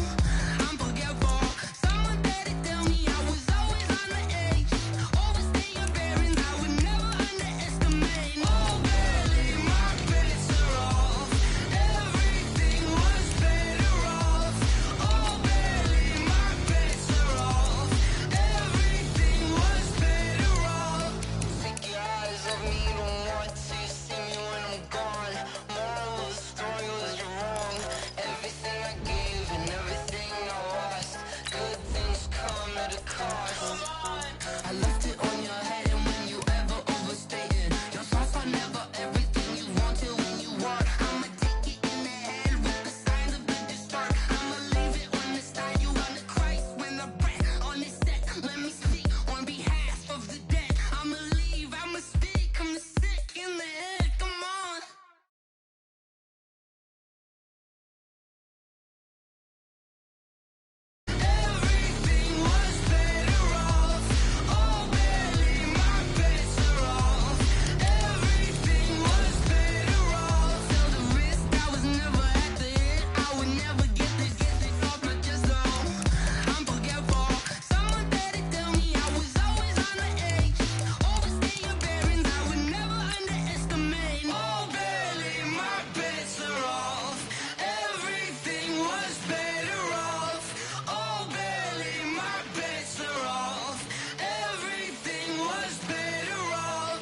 I'm forgetful. Someone better tell me I was always on the edge. Overstay your bearings, I would never underestimate. Oh, barely, my bets are off. Everything was better off. Oh, barely, my bets are off. Everything was better off. Take your eyes off me, don't want to see me when I'm gone. Moral of the story was you're wrong. Everything I gave and everything I lost. Good things come at a cost. I left it on your head, and when you ever overstay it, your thoughts are never everything you wanted when you want. I'ma take it in the head with the signs of the distort. I'ma leave it on the side. You on the Christ when I breath on this set. Let me speak on behalf of the dead. I'ma leave, I'ma speak. I'm sick in the head. Come on. Everything was better off. Oh, barely, my bets are off. Everything was better off. Tell the risk I was never at the end. I would never get it off my chest though. I'm forgetful. Someone better tell me I was always on the edge. Overstay your bearings, I would never underestimate. Oh, barely, my bets are off. Everything was better off. Oh, barely, my bets are off. Everything was better off.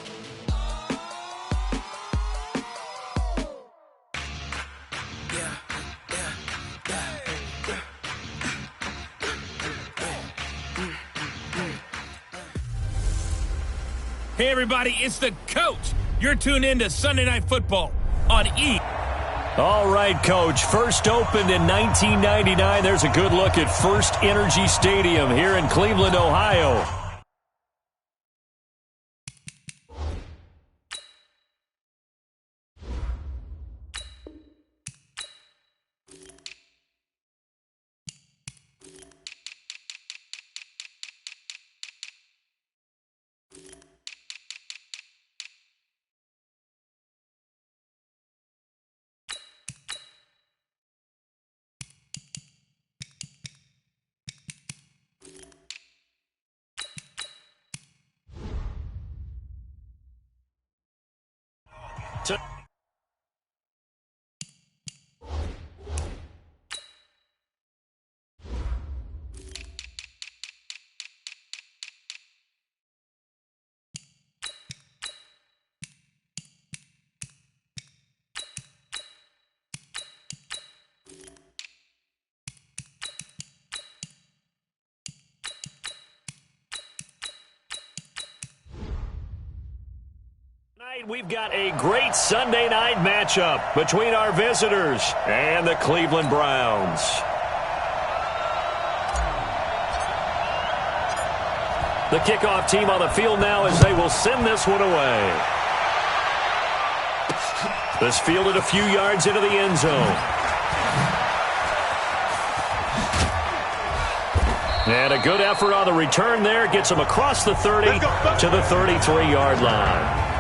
Hey, everybody, it's the coach. You're tuned in to Sunday Night Football on E! All right, Coach. First opened in 1999. There's a good look at First Energy Stadium here in Cleveland, Ohio. Tonight we've got a great Sunday night matchup between our visitors and the Cleveland Browns. The kickoff team on the field now as they will send this one away. This fielded a few yards into the end zone. And a good effort on the return there. Gets them across the 30 to the 33-yard line.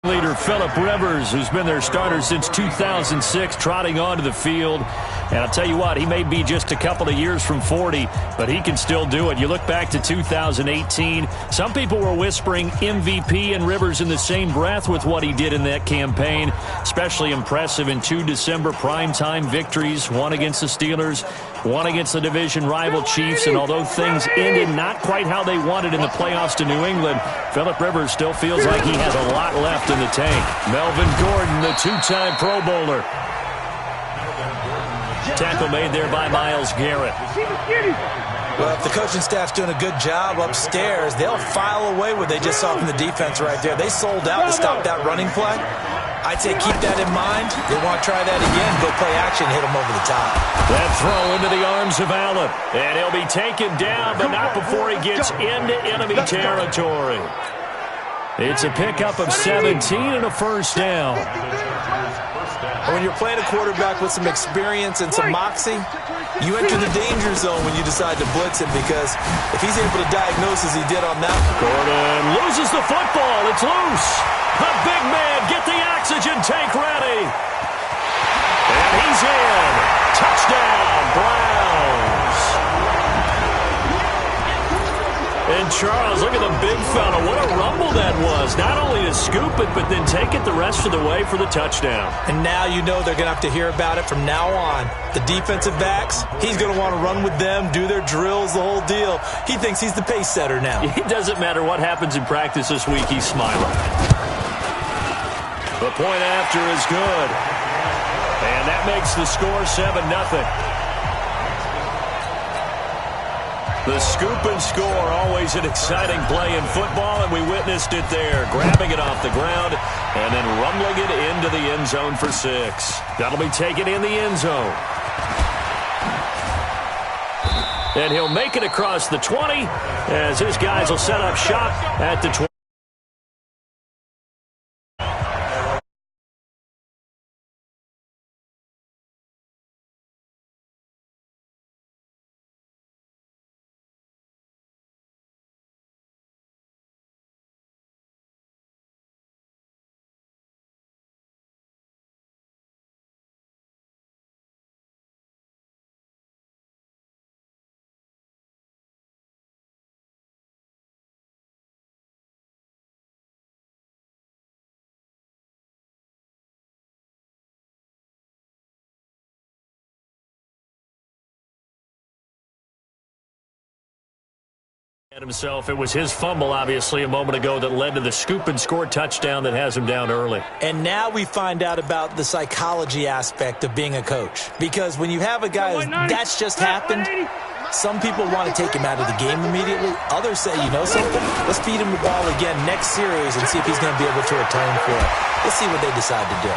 Leader Phillip Rivers, who's been their starter since 2006, trotting onto the field. And I'll tell you what, he may be just a couple of years from 40, but he can still do it. You look back to 2018, some people were whispering MVP and Rivers in the same breath with what he did in that campaign. Especially impressive in 2 December primetime victories, one against the Steelers, one against the division rival Chiefs. And although things ended not quite how they wanted in the playoffs to New England, Phillip Rivers still feels like he has a lot left in the tank. Melvin Gordon, the 2-time Pro Bowler. Tackle made there by Myles Garrett. Well, if the coaching staff's doing a good job upstairs, they'll file away what they just saw from the defense right there. They sold out to stop that running play. I'd say keep that in mind. They want to try that again, go play action, hit them over the top. That throw into the arms of Allen. And he'll be taken down, but not before he gets into enemy territory. It's a pickup of 17 and a first down. When you're playing a quarterback with some experience and some moxie, you enter the danger zone when you decide to blitz him, because if he's able to diagnose as he did on that. Gordon loses the football. It's loose. The big man, get the oxygen tank ready. And he's in. Touchdown, Browns. And Charles, look at the big fella. What a rumble that was. Not only to scoop it, but then take it the rest of the way for the touchdown. And now you know they're going to have to hear about it from now on. The defensive backs, he's going to want to run with them, do their drills, the whole deal. He thinks he's the pace setter now. It doesn't matter what happens in practice this week, he's smiling. The point after is good. And that makes the score 7-0. The scoop and score, always an exciting play in football, and we witnessed it there, grabbing it off the ground and then rumbling it into the end zone for 6. That'll be taken in the end zone. And he'll make it across the 20 as his guys will set up shop at the 20. Himself. It was his fumble, obviously, a moment ago that led to the scoop and score touchdown that has him down early. And now we find out about the psychology aspect of being a coach. Because when you have a guy that's just happened, some people want to take him out of the game immediately. Others say, you know something? Let's feed him the ball again next series and see if he's going to be able to atone for it. Let's see what they decide to do.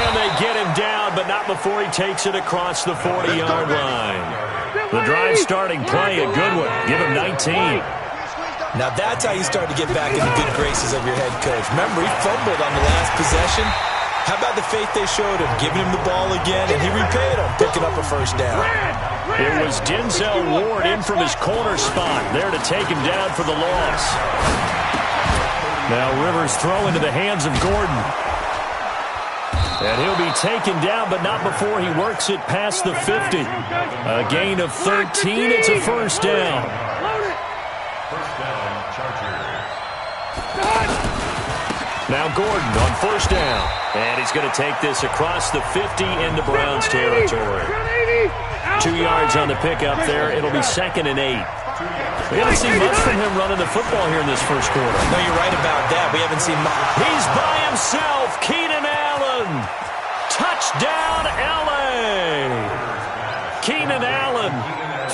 And they get him down, but not before he takes it across the 40-yard line. The drive starting play, a good one. Give him 19. Now that's how you start to get back in the good graces of your head coach. Remember, he fumbled on the last possession. How about the faith they showed him, giving him the ball again, and he repaid him, picking up a first down. It was Denzel Ward in from his corner spot, there to take him down for the loss. Now Rivers throw into the hands of Gordon. And he'll be taken down, but not before he works it past the 50. A gain of 13. It's a first down. First down, Chargers. Now Gordon on first down. And he's going to take this across the 50 into Browns territory. 2 yards on the pickup there. It'll be 2nd and 8. We haven't seen much from him running the football here in this first quarter. No, you're right about that. We haven't seen much. He's by himself. Keenan Allen. Touchdown, L.A. Keenan Allen,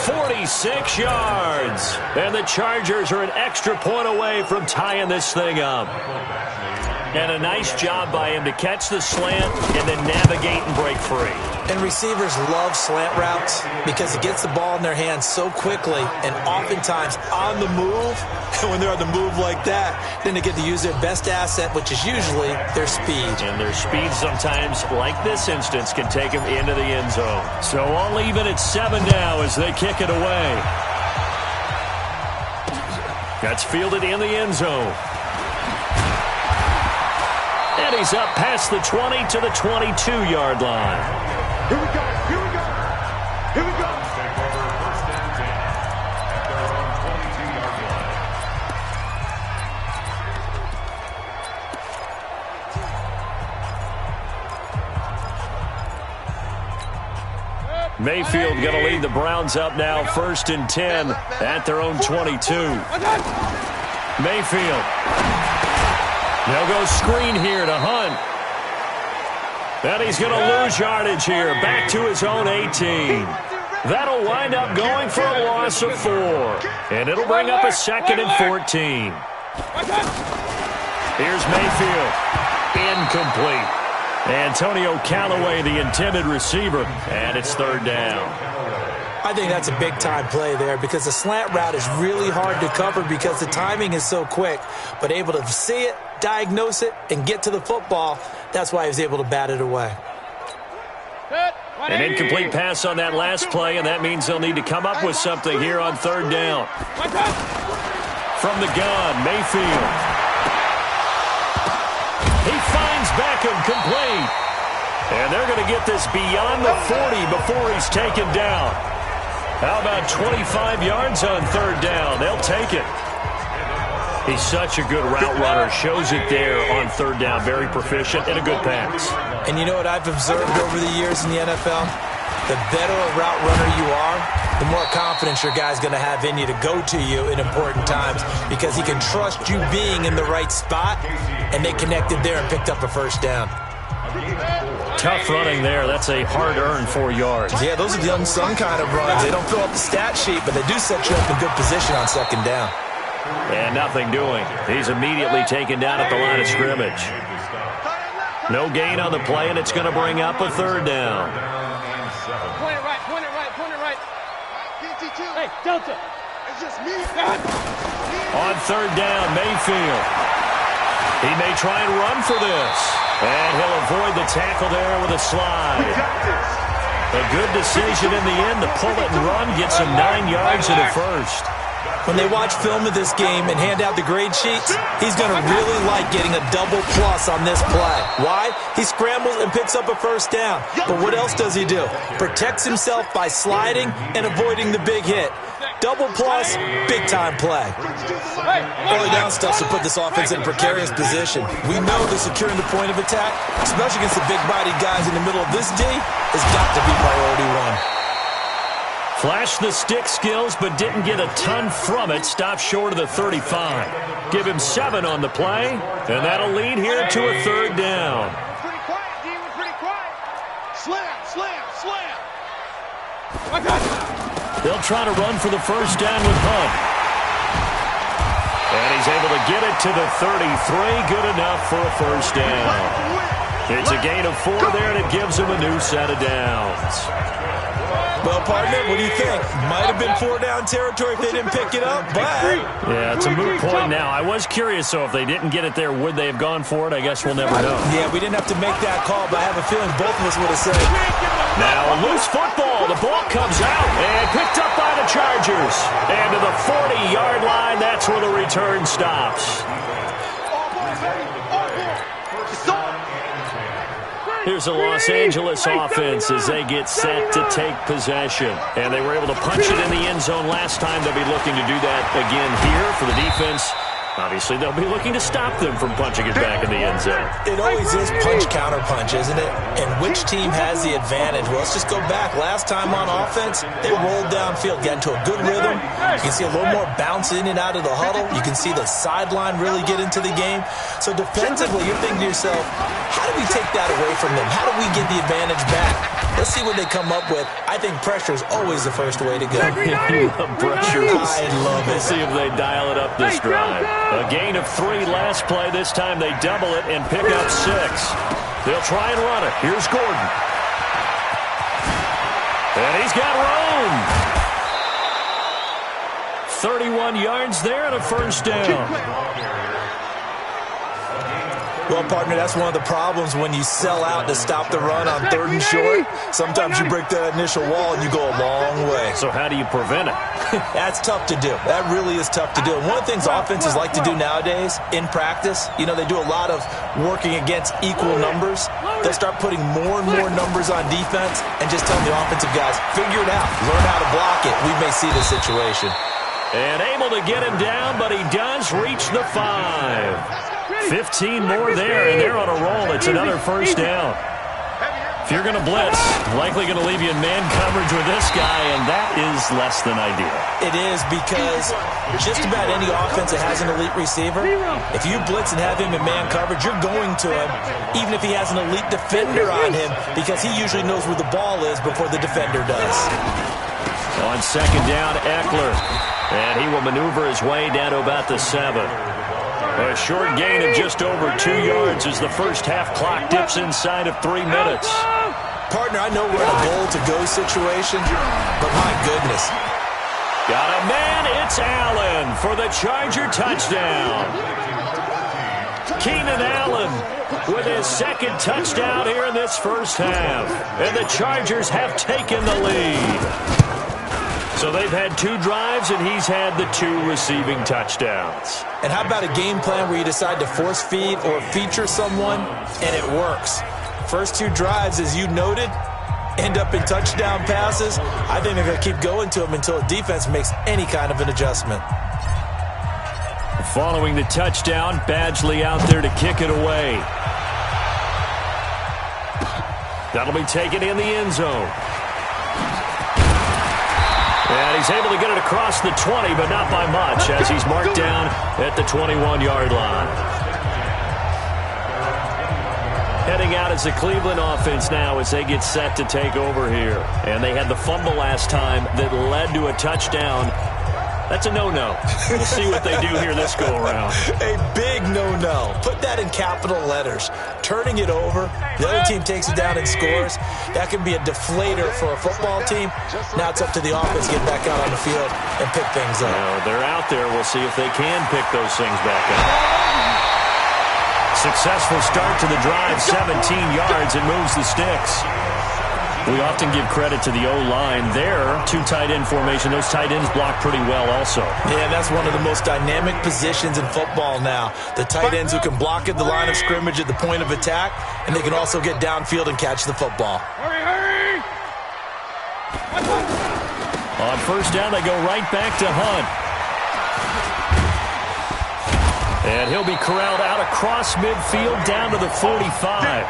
46 yards. And the Chargers are an extra point away from tying this thing up. And a nice job by him to catch the slant and then navigate and break free. And receivers love slant routes because it gets the ball in their hands so quickly and oftentimes on the move. And when they're on the move like that, then they get to use their best asset, which is usually their speed. And their speed sometimes, like this instance, can take them into the end zone. So all even at 7 now as they kick it away. That's fielded in the end zone. And he's up past the 20 to the 22-yard line. Here we go. Here we go. Here we go. Take over first and 10 at their own 22-yard line. Mayfield going to lead the Browns up now, first and 10 at their own 22. Mayfield. They'll go screen here to Hunt. And he's going to lose yardage here, back to his own 18. That'll wind up going for a loss of 4. And it'll bring up a 2nd and 14. Here's Mayfield. Incomplete. Antonio Callaway, the intended receiver, and it's 3rd down. I think that's a big-time play there because the slant route is really hard to cover because the timing is so quick. But able to see it, diagnose it, and get to the football, that's why he was able to bat it away. An incomplete pass on that last play, and that means they'll need to come up with something here on 3rd down. From the gun, Mayfield. He finds Beckham complete. And they're going to get this beyond the 40 before he's taken down. How about 25 yards on 3rd down? They'll take it. He's such a good route runner. Shows it there on 3rd down. Very proficient and a good pass. And you know what I've observed over the years in the NFL? The better a route runner you are, the more confidence your guy's going to have in you to go to you in important times because he can trust you being in the right spot, and they connected there and picked up a 1st down. Tough running there. That's a hard-earned 4 yards. Yeah, those are the unsung kind of runs. They don't fill up the stat sheet, but they do set you up in good position on 2nd down. And nothing doing. He's immediately taken down at the line of scrimmage. No gain on the play, and it's going to bring up a 3rd down. Point it right, point it right, point it right. Hey, Delta. It's just me. On 3rd down, Mayfield. He may try and run for this. And he'll avoid the tackle there with a slide. A good decision in the end to pull it and run. Gets him 9 yards in the 1st. When they watch film of this game and hand out the grade sheets, he's going to really like getting a double plus on this play. Why? He scrambles and picks up a 1st down. But what else does he do? Protects himself by sliding and avoiding the big hit. Double plus, big-time play. Early down stuff to put this offense in a precarious position. We know that securing the point of attack, especially against the big-bodied guys in the middle of this D, has got to be priority 1. Flashed the stick skills, but didn't get a ton from it. Stopped short of the 35. Give him 7 on the play, and that'll lead here to a 3rd down. Pretty quiet, D. We're pretty quiet. Slam, slam, slam. They'll try to run for the 1st down with Hunt. And he's able to get it to the 33. Good enough for a 1st down. It's a gain of 4 there, and it gives him a new set of downs. Well, partner, what do you think? Might have been 4-down territory if they didn't pick it up, but... Yeah, it's a moot point now. I was curious, so if they didn't get it there, would they have gone for it? I guess we'll never know. Yeah, we didn't have to make that call, but I have a feeling both of us would have said it. Now, a loose football. The ball comes out and picked up by the Chargers. And to the 40-yard line, that's where the return stops. Here's a Los Angeles offense as they get set to take possession. And they were able to punch it in the end zone last time. They'll be looking to do that again here for the defense. Obviously, they'll be looking to stop them from punching it back in the end zone. It always is punch-counter-punch, isn't it? And which team has the advantage? Well, let's just go back. Last time on offense, they rolled downfield, got into a good rhythm. You can see a little more bounce in and out of the huddle. You can see the sideline really get into the game. So defensively, you're thinking to yourself, how do we take take that away from them? How do we get the advantage back? Let's see what they come up with. I think pressure is always the first way to go. You love pressure. I love it. We'll see if they dial it up this drive. A gain of 3 last play. This time they double it and pick up 6. They'll try and run it. Here's Gordon. And he's got room. 31 yards there and a first down. Well, partner, that's one of the problems when you sell out to stop the run on 3rd and short. Sometimes you break that initial wall and you go a long way. So how do you prevent it? That's tough to do. That really is tough to do. And one of the things offenses like to do nowadays in practice, they do a lot of working against equal numbers. They'll start putting more and more numbers on defense and just telling the offensive guys, figure it out. Learn how to block it. We may see this situation. And able to get him down, but he does reach the 5. 15 more there, and they're on a roll. It's another first down. If you're going to blitz, likely going to leave you in man coverage with this guy, and that is less than ideal. It is, because just about any offense that has an elite receiver, if you blitz and have him in man coverage, you're going to him, even if he has an elite defender on him, because he usually knows where the ball is before the defender does. On second down, Eckler. And he will maneuver his way down to about the 7. A short gain of just over 2 yards as the first half clock dips inside of 3 minutes. Partner, I know we're in a goal-to-go situation, but my goodness. Got a man, it's Allen for the Charger touchdown. Keenan Allen with his second touchdown here in this first half. And the Chargers have taken the lead. So they've had 2 drives, and he's had the 2 receiving touchdowns. And how about a game plan where you decide to force feed or feature someone, and it works? First 2 drives, as you noted, end up in touchdown passes. I think they're going to keep going to them until the defense makes any kind of an adjustment. Following the touchdown, Badgley out there to kick it away. That'll be taken in the end zone. And he's able to get it across the 20, but not by much, as he's marked down at the 21-yard line. Heading out as the Cleveland offense now as they get set to take over here. And they had the fumble last time that led to a touchdown. That's a no-no. We'll see what they do here this go-around. A big no-no. Put that in capital letters. Turning it over, the other team takes it down and scores. That can be a deflator for a football team. Now it's up to the offense to get back out on the field and pick things up. Well, they're out there. We'll see if they can pick those things back up. Successful start to the drive, 17 yards, and moves the sticks. We often give credit to the O-line there. 2 tight end formation. Those tight ends block pretty well also. Yeah, that's one of the most dynamic positions in football now. The tight ends who can block at the line of scrimmage at the point of attack, and they can also get downfield and catch the football. Hurry! On first down, they go right back to Hunt. And he'll be corralled out across midfield down to the 45.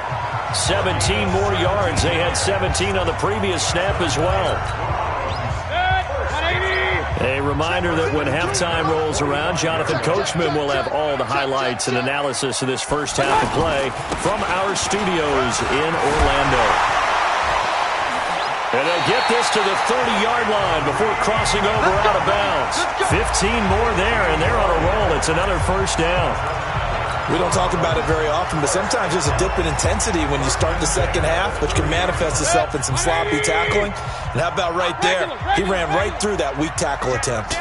17 more yards. They had 17 on the previous snap as well. A reminder that when halftime rolls around, Jonathan Coachman will have all the highlights and analysis of this first half of play from our studios in Orlando. And they'll get this to the 30-yard line before crossing over out of bounds. 15 more there, and they're on a roll. It's another first down. We don't talk about it very often, but sometimes there's a dip in intensity when you start the second half, which can manifest itself in some sloppy tackling. And how about right there? He ran right through that weak tackle attempt.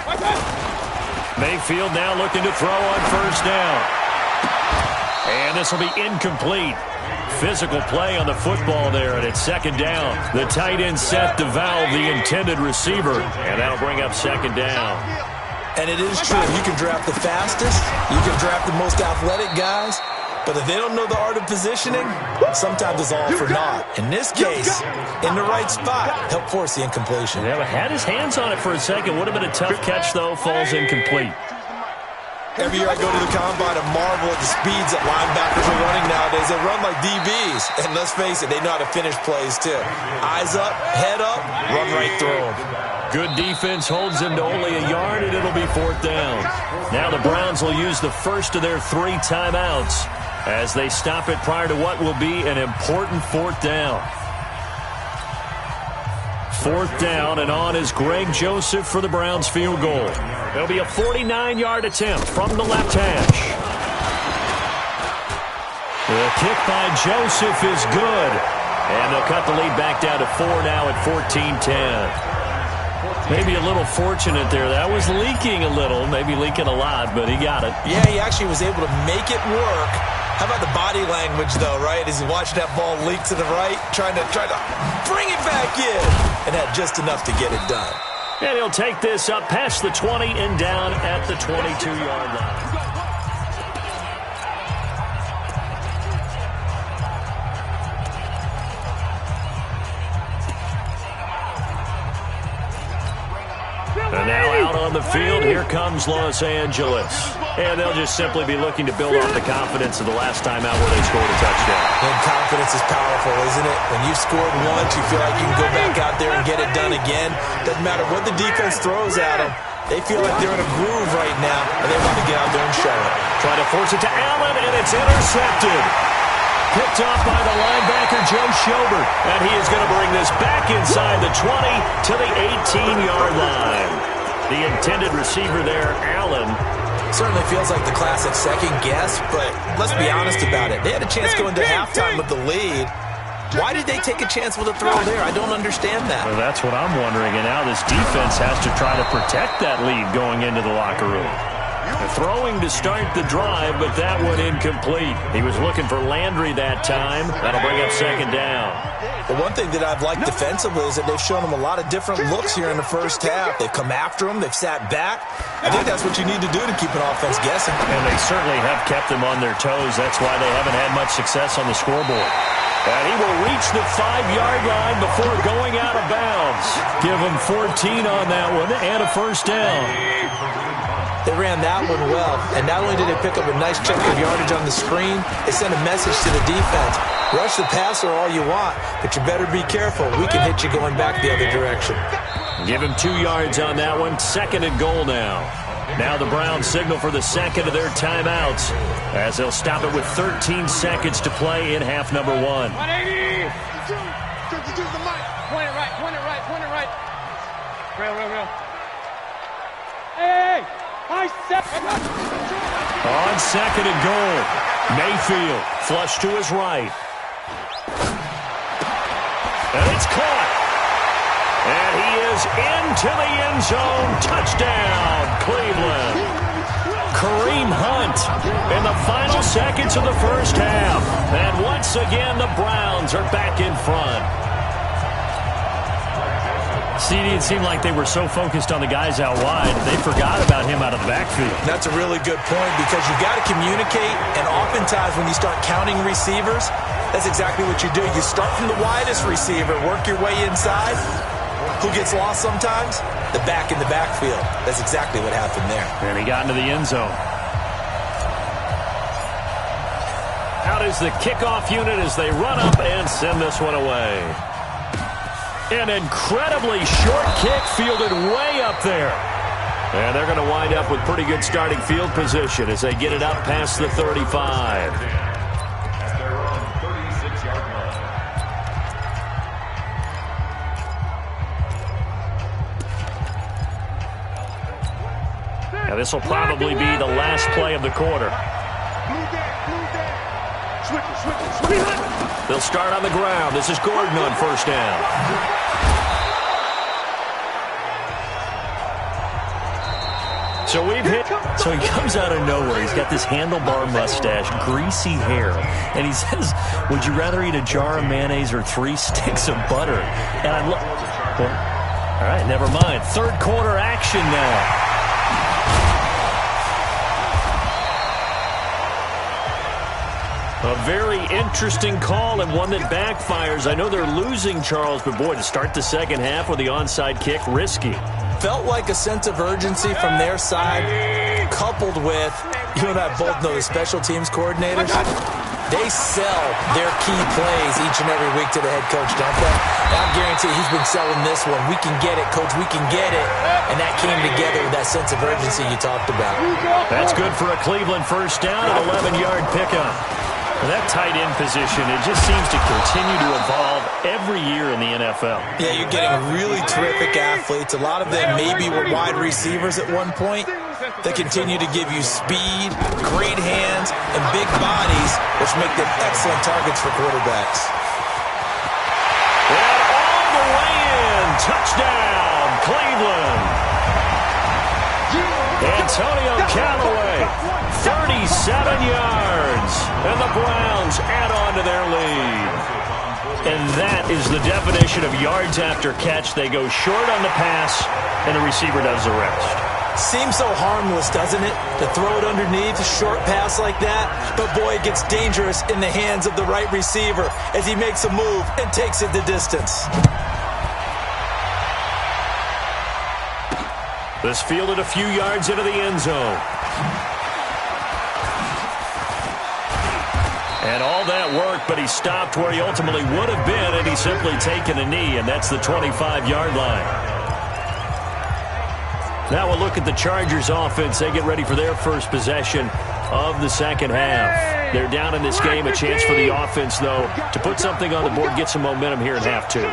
Mayfield now looking to throw on first down. And this will be incomplete. Physical play on the football there, and it's second down. The tight end set to valve the intended receiver, and that'll bring up second down. And it is true. You can draft the fastest. You can draft the most athletic guys. But if they don't know the art of positioning, sometimes it's all for naught. In this case, in the right spot, help force the incompletion. Yeah, but had his hands on it for a second. Would have been a tough catch, though. Falls incomplete. Every year I go to the combine and marvel at the speeds that linebackers are running nowadays. They run like DBs. And let's face it, they know how to finish plays, too. Eyes up, head up, run right through them. Good defense holds him to only a yard, and it'll be fourth down. Now the Browns will use the first of their 3 timeouts. as they stop it prior to what will be an important fourth down. Fourth down, and on is Greg Joseph for the Browns field goal. It'll be a 49-yard attempt from the left hash. The kick by Joseph is good. And they'll cut the lead back down to 4 now at 14-10. Maybe a little fortunate there. That was leaking a little, maybe leaking a lot, but he got it. Yeah, he actually was able to make it work. How about the body language, though, right? As he watched that ball leak to the right, trying to bring it back in, and had just enough to get it done. And he'll take this up past the 20 and down at the 22-yard line. And now out on the field, here comes Los Angeles. And they'll just simply be looking to build off the confidence of the last time out where they scored a touchdown. And confidence is powerful, isn't it? When you've scored once, you feel like you can go back out there and get it done again. Doesn't matter what the defense throws at them. They feel like they're in a groove right now, and they want to get out there and show it. Trying to force it to Allen, and it's intercepted. Picked off by the linebacker, Joe Schobert. And he is going to bring this back inside the 20 to the 18-yard line. The intended receiver there, Allen. Certainly feels like the classic second guess, but let's be honest about it. They had a chance going to halftime with the lead. Why did they take a chance with a throw there? I don't understand that. Well, that's what I'm wondering. And now this defense has to try to protect that lead going into the locker room. Throwing to start the drive, but that one incomplete. He was looking for Landry that time. That'll bring up second down. The one thing that I've liked defensively is that they've shown him a lot of different looks here in the first half. They've come after him. They've sat back. I think that's what you need to do to keep an offense guessing. And they certainly have kept them on their toes. That's why they haven't had much success on the scoreboard. And he will reach the 5-yard line before going out of bounds. Give him 14 on that one and a first down. They ran that one well, and not only did they pick up a nice chunk of yardage on the screen, they sent a message to the defense. Rush the passer all you want, but you better be careful. We can hit you going back the other direction. Give him 2 yards on that one. Second and goal now. Now the Browns signal for the second of their timeouts as they'll stop it with 13 seconds to play in half number 1. 180! Point it right, point it right, point it right. Real. Hey! On second and goal, Mayfield flush to his right. And it's caught. And he is into the end zone. Touchdown, Cleveland. Kareem Hunt in the final seconds of the first half. And once again, the Browns are back in front. CD, it seemed like they were so focused on the guys out wide, they forgot about him out of the backfield. That's a really good point because you've got to communicate, and oftentimes when you start counting receivers, that's exactly what you do. You start from the widest receiver, work your way inside. Who gets lost sometimes? The back in the backfield. That's exactly what happened there. And he got into the end zone. Out is the kickoff unit as they run up and send this one away. An incredibly short kick fielded way up there. And they're going to wind up with pretty good starting field position as they get it up past the 35. Now this will probably be the last play of the quarter. They'll start on the ground. This is Gordon on first down. So he comes out of nowhere. He's got this handlebar mustache, greasy hair, and he says, "Would you rather eat a jar of mayonnaise or 3 sticks of butter?" And I look. Well, all right, never mind. Third quarter action now. A very interesting call and one that backfires. I know they're losing, Charles, but boy, to start the second half with the onside kick, risky. Felt like a sense of urgency from their side, coupled with, you and I both know the special teams coordinators. They sell their key plays each and every week to the head coach, don't they? And I guarantee he's been selling this one. We can get it, coach. We can get it. And that came together with that sense of urgency you talked about. That's good for a Cleveland first down, an 11-yard pickup. That tight end position, it just seems to continue to evolve every year in the NFL. Yeah, you're getting really terrific athletes. A lot of them maybe were wide receivers at one point. They continue to give you speed, great hands, and big bodies, which make them excellent targets for quarterbacks. And all the way in, touchdown, Cleveland. Antonio Callaway, 37 yards, and the Browns add on to their lead. And that is the definition of yards after catch. They go short on the pass, and the receiver does the rest. Seems so harmless, doesn't it, to throw it underneath, a short pass like that? But, boy, it gets dangerous in the hands of the right receiver as he makes a move and takes it the distance. This fielded a few yards into the end zone. And all that worked, but he stopped where he ultimately would have been had he simply taken a knee, and that's the 25-yard line. Now we'll look at the Chargers offense. They get ready for their first possession of the second half. They're down in this game. A chance for the offense, though, to put something on the board, get some momentum here in half two.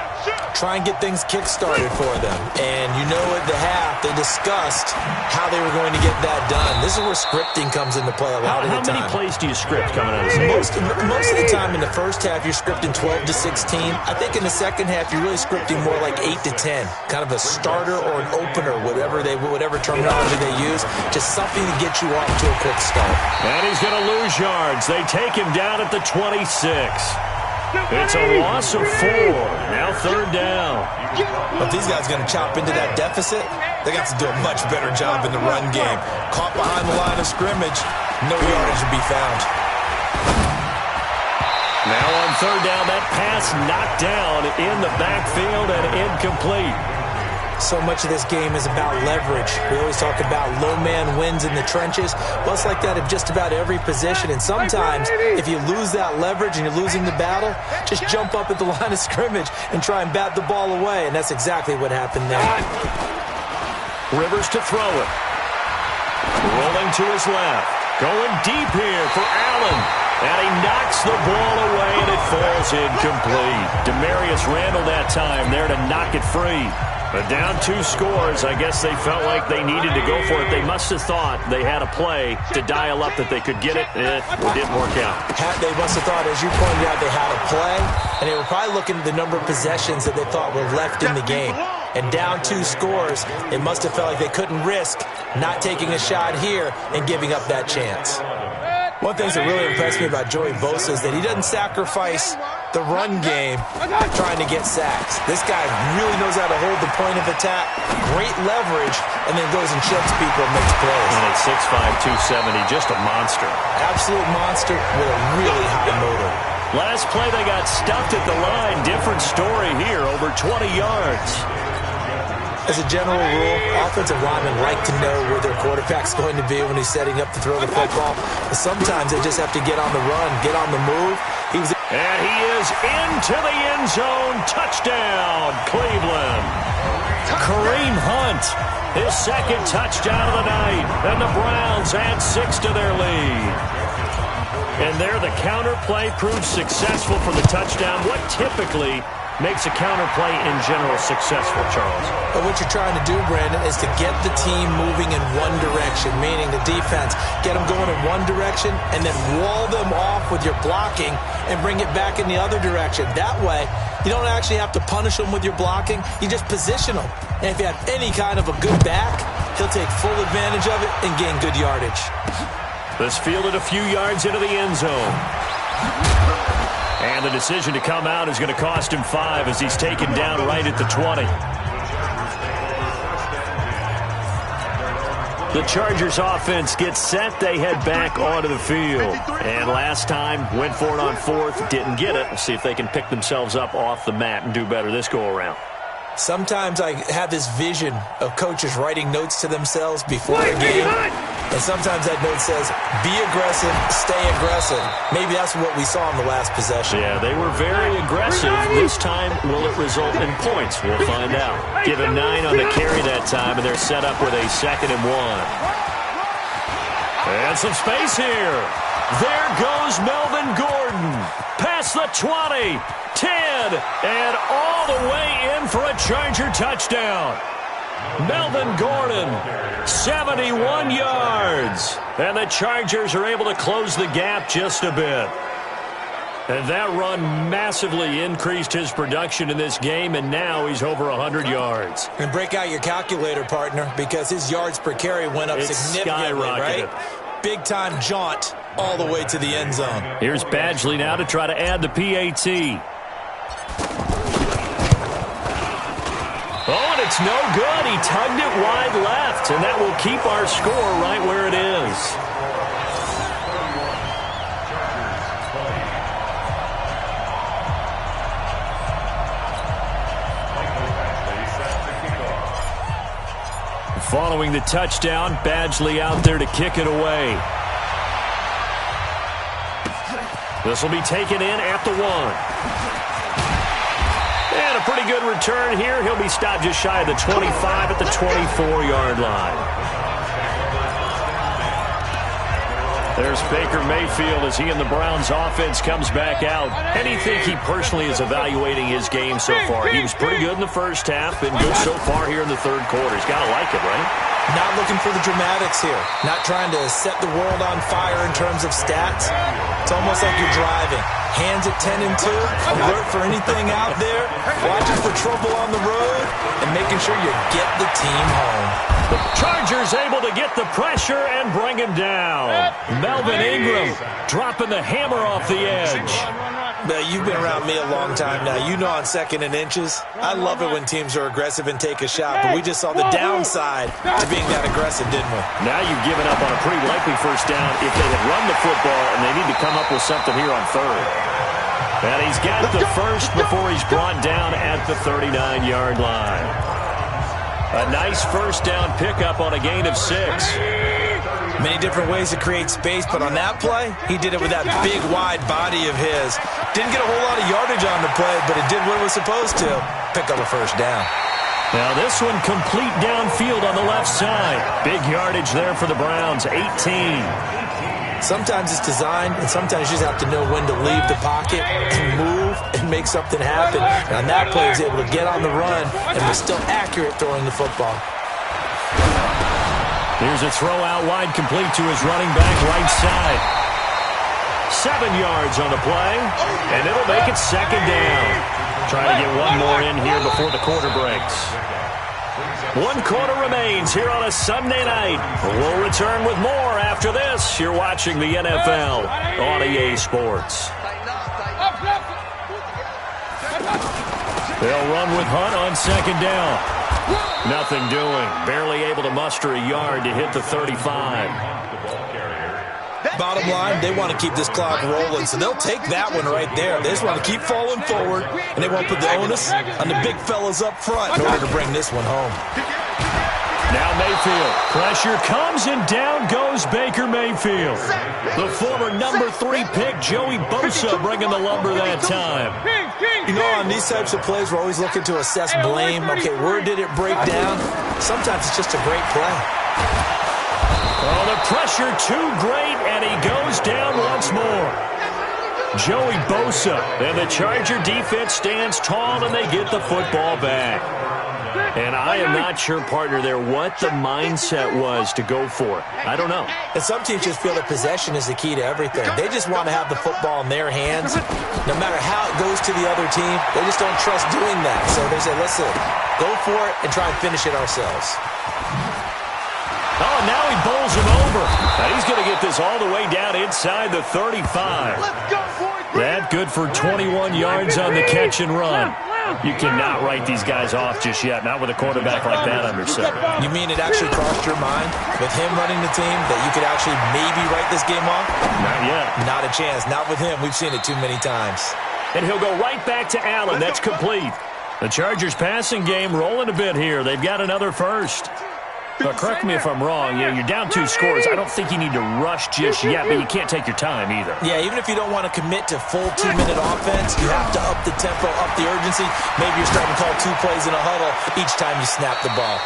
Try and get things kick-started for them. And you know at the half, they discussed how they were going to get that done. This is where scripting comes into play a lot of the time. How many plays do you script coming out of this? Most of the time in the first half, you're scripting 12 to 16. I think in the second half, you're really scripting more like 8 to 10. Kind of a starter or an opener, whatever terminology they use. Just something to get you off to a quick start. And he's going to lose yards. They take him down at the 26. It's a loss of 4. Now third down. If these guys are going to chop into that deficit, they got to do a much better job in the run game. Caught behind the line of scrimmage, no yardage to be found. Now on third down, that pass knocked down in the backfield and incomplete. So much of this game is about leverage. We always talk about low man wins in the trenches. Well, it's like that in just about every position. And sometimes, if you lose that leverage and you're losing the battle, just jump up at the line of scrimmage and try and bat the ball away. And that's exactly what happened there. Rivers to throw it. Rolling to his left. Going deep here for Allen. And he knocks the ball away, and it falls incomplete. Demarius Randall that time there to knock it free. But down 2 scores, I guess they felt like they needed to go for it. They must have thought they had a play to dial up that they could get it, and it didn't work out. They must have thought, as you pointed out, they had a play, and they were probably looking at the number of possessions that they thought were left in the game. And down 2 scores, it must have felt like they couldn't risk not taking a shot here and giving up that chance. One thing that really impressed me about Joey Bosa is that he doesn't sacrifice the run game trying to get sacks. This guy really knows how to hold the point of attack, great leverage, and then goes and chokes people and makes plays. And at 6'5", 270, just a monster. Absolute monster with a really high motor. Last play, they got stuffed at the line. Different story here, over 20 yards. As a general rule, offensive linemen like to know where their quarterback's going to be when he's setting up to throw the football. But sometimes they just have to get on the run, get on the move. And he is into the end zone. Touchdown, Cleveland. Kareem Hunt, his second touchdown of the night. And the Browns add 6 to their lead. And there the counter play proved successful for the touchdown. What typically makes a counter play in general successful, Charles? But what you're trying to do, Brandon, is to get the team moving in one direction, meaning the defense, get them going in one direction and then wall them off with your blocking and bring it back in the other direction. That way, you don't actually have to punish them with your blocking. You just position them. And if you have any kind of a good back, he'll take full advantage of it and gain good yardage. This fielded a few yards into the end zone. And the decision to come out is going to cost him 5 as he's taken down right at the 20. The Chargers offense gets set. They head back onto the field. And last time, went for it on 4th, didn't get it. Let's see if they can pick themselves up off the mat and do better this go-around. Sometimes I have this vision of coaches writing notes to themselves before a game. And sometimes that note says, be aggressive, stay aggressive. Maybe that's what we saw in the last possession. Yeah, they were very aggressive. This time, will it result in points? We'll find out. Give him 9 on the carry that time, and they're set up with a 2nd and 1. And some space here. There goes Melvin Gordon. Past the 20, 10, and all the way in for a Charger touchdown. Melvin Gordon, 71 yards. And the Chargers are able to close the gap just a bit. And that run massively increased his production in this game, and now he's over 100 yards. And break out your calculator, partner, because his yards per carry went up significantly, right? Big-time jaunt all the way to the end zone. Here's Badgley now to try to add the PAT. Oh, and it's no good. He tugged it wide left, and that will keep our score right where it is. Following the touchdown, Badgley out there to kick it away. This will be taken in at the 1. And a pretty good return here. He'll be stopped just shy of the 25 at the 24-yard line. There's Baker Mayfield as he and the Browns offense comes back out. And you think he personally is evaluating his game so far. He was pretty good in the first half, been good so far here in the third quarter. He's got to like it, right? Not looking for the dramatics here. Not trying to set the world on fire in terms of stats. It's almost like you're driving. Hands at 10 and 2, alert for anything out there, watching for trouble on the road, and making sure you get the team home. The Chargers able to get the pressure and bring him down. Melvin Ingram dropping the hammer off the edge. Now, you've been around me a long time now. You know on 2nd and inches, I love it when teams are aggressive and take a shot, but we just saw the downside to being that aggressive, didn't we? Now you've given up on a pretty likely first down if they had run the football, and they need to come up with something here on 3rd. And he's got the first before he's brought down at the 39-yard line. A nice first down pickup on a gain of 6. Many different ways to create space, but on that play, he did it with that big, wide body of his. Didn't get a whole lot of yardage on the play, but it did what it was supposed to. Pick up a first down. Now this one complete downfield on the left side. Big yardage there for the Browns, 18. Sometimes it's designed, and sometimes you just have to know when to leave the pocket and move and make something happen. And on that play, he was able to get on the run and was still accurate throwing the football. Here's a throw out wide complete to his running back right side. 7 yards on the play, and it'll make it 2nd down. Trying to get one more in here before the quarter breaks. 1 quarter remains here on a Sunday night. We'll return with more after this. You're watching the NFL on EA Sports. They'll run with Hunt on 2nd down. Nothing doing. Barely able to muster a yard to hit the 35. Bottom line, they want to keep this clock rolling, so they'll take that one right there. They just want to keep falling forward, and they won't put the onus on the big fellas up front in order to bring this one home. Now Mayfield. Pressure comes, and down goes Baker Mayfield. The former number 3 pick, Joey Bosa, bringing the lumber that time. You know, on these types of plays, we're always looking to assess blame. Okay, where did it break down? Sometimes it's just a great play. Oh, the pressure too great, and he goes down once more. Joey Bosa, and the Charger defense stands tall, and they get the football back. And I am not sure, partner, there what the mindset was to go for it. I don't know. And some teams just feel that possession is the key to everything. They just want to have the football in their hands. No matter how it goes to the other team, they just don't trust doing that. So they say, listen, go for it and try and finish it ourselves. Oh, now he bowls him over. Now he's going to get this all the way down inside the 35. That good for 21 yards on the catch and run. You cannot write these guys off just yet, not with a quarterback like that under center. You mean it actually crossed your mind with him running the team that you could actually maybe write this game off? Not yet. Not a chance. Not with him. We've seen it too many times. And he'll go right back to Allen. That's complete. The Chargers passing game rolling a bit here. They've got another first. But correct me if I'm wrong. Yeah, you're down 2 scores. I don't think you need to rush just yet, but you can't take your time either. Yeah, even if you don't want to commit to full 2-minute offense, you have to up the tempo, up the urgency. Maybe you're starting to call 2 plays in a huddle each time you snap the ball.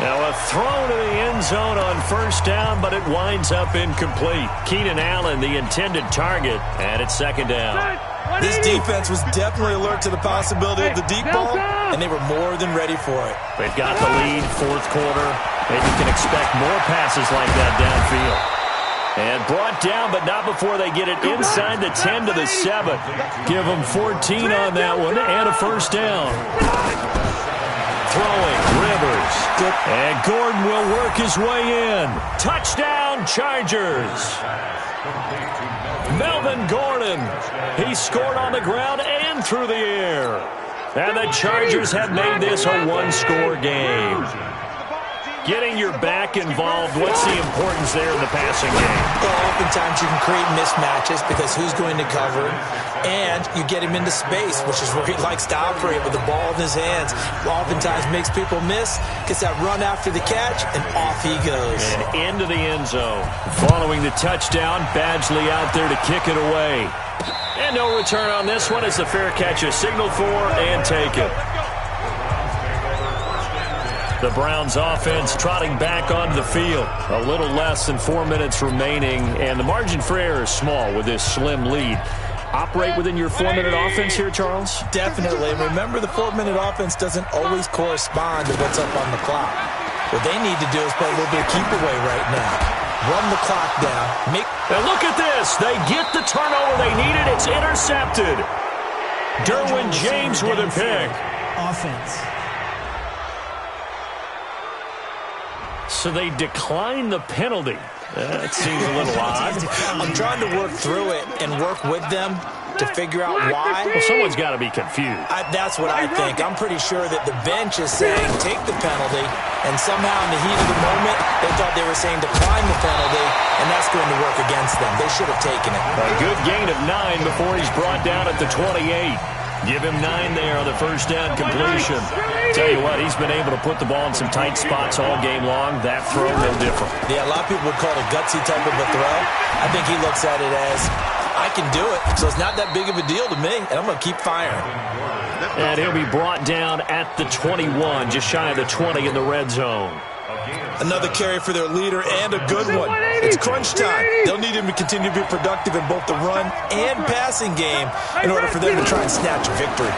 Now a throw to the end zone on first down, but it winds up incomplete. Keenan Allen, the intended target, and it's second down. This defense was definitely alert to the possibility of the deep ball, and they were more than ready for it. They've got the lead, fourth quarter. Maybe can expect more passes like that downfield. And brought down, but not before they get it inside the 10 to the 7. Give them 14 on that one and a first down. Throwing, Rivers. And Gordon will work his way in. Touchdown, Chargers. Melvin Gordon. He scored on the ground and through the air. And the Chargers have made this a one-score game. Getting your back involved, what's the importance there in the passing game? Well, oftentimes you can create mismatches because who's going to cover, and you get him into space, which is where he likes to operate with the ball in his hands. Oftentimes makes people miss, gets that run after the catch, and off he goes. And into the end zone. Following the touchdown, Badgley out there to kick it away. And no return on this one as the fair catch is signaled for and taken. The Browns offense trotting back onto the field. A little less than 4 minutes remaining, and the margin for error is small with this slim lead. Operate within your 4-minute offense here, Charles? Definitely. And remember, the 4-minute offense doesn't always correspond to what's up on the clock. What they need to do is play a little bit of keep away right now. Run the clock down. And look at this. They get the turnover they needed. It's intercepted. Derwin James with a pick. Offense. So they decline the penalty. That seems a little odd. I'm trying to work through it and work with them to figure out why. Well, someone's got to be confused. That's what I think. I'm pretty sure that the bench is saying take the penalty, and somehow in the heat of the moment, they thought they were saying decline the penalty, and that's going to work against them. They should have taken it. A good gain of 9 before he's brought down at the 28. Give him 9 there on the first down completion. Tell you what, he's been able to put the ball in some tight spots all game long. That throw, no different. Yeah, a lot of people would call it a gutsy type of a throw. I think he looks at it as, I can do it, so it's not that big of a deal to me, and I'm going to keep firing. And he'll be brought down at the 21, just shy of the 20 in the red zone. Another carry for their leader, and a good one. It's crunch time. They'll need him to continue to be productive in both the run and passing game in order for them to try and snatch a victory.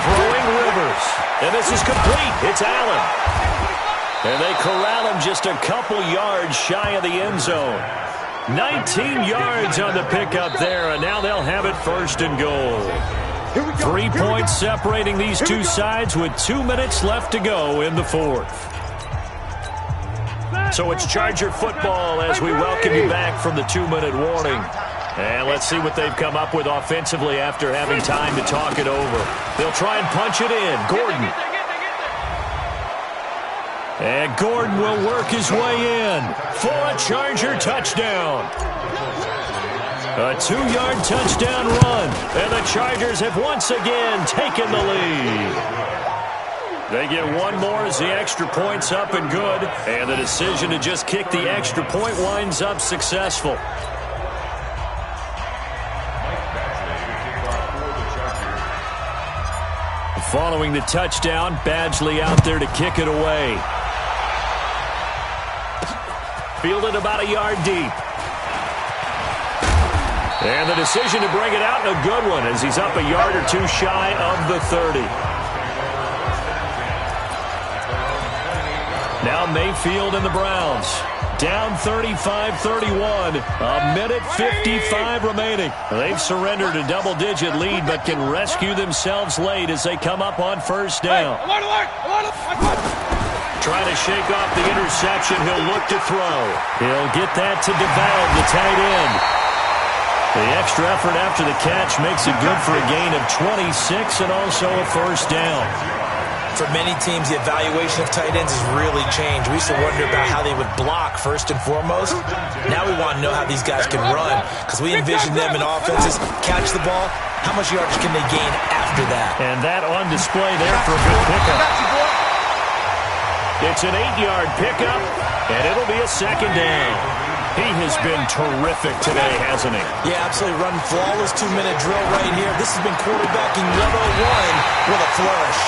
Throwing Rivers. And this is complete. It's Allen. And they corral him just a couple yards shy of the end zone. 19 yards on the pickup there, and now they'll have it first and goal. 3 points separating these two sides with 2 minutes left to go in the fourth. So it's Charger football as we welcome you back from the 2-minute warning. And let's see what they've come up with offensively after having time to talk it over. They'll try and punch it in. Gordon. And Gordon will work his way in for a Charger touchdown. A 2-yard touchdown run. And the Chargers have once again taken the lead. They get one more as the extra point's up and good. And the decision to just kick the extra point winds up successful. Following the touchdown, Badgley out there to kick it away. Fielded about a yard deep. And the decision to bring it out, a good one, as he's up a yard or two shy of the 30. Now Mayfield and the Browns. Down 35-31. A minute 55 remaining. They've surrendered a double-digit lead, but can rescue themselves late as they come up on first down. Trying to shake off the interception. He'll look to throw. He'll get that to DeValve, the tight end. The extra effort after the catch makes it good for a gain of 26 and also a first down. For many teams, the evaluation of tight ends has really changed. We used to wonder about how they would block first and foremost. Now we want to know how these guys can run, because we envision them in offenses catch the ball. How much yardage can they gain after that? And that on display there for a good pickup. It's an 8-yard pickup, and it'll be a second down. He has been terrific today, hasn't he? Yeah, absolutely. Running flawless 2-minute drill right here. This has been quarterbacking 101 with a flourish.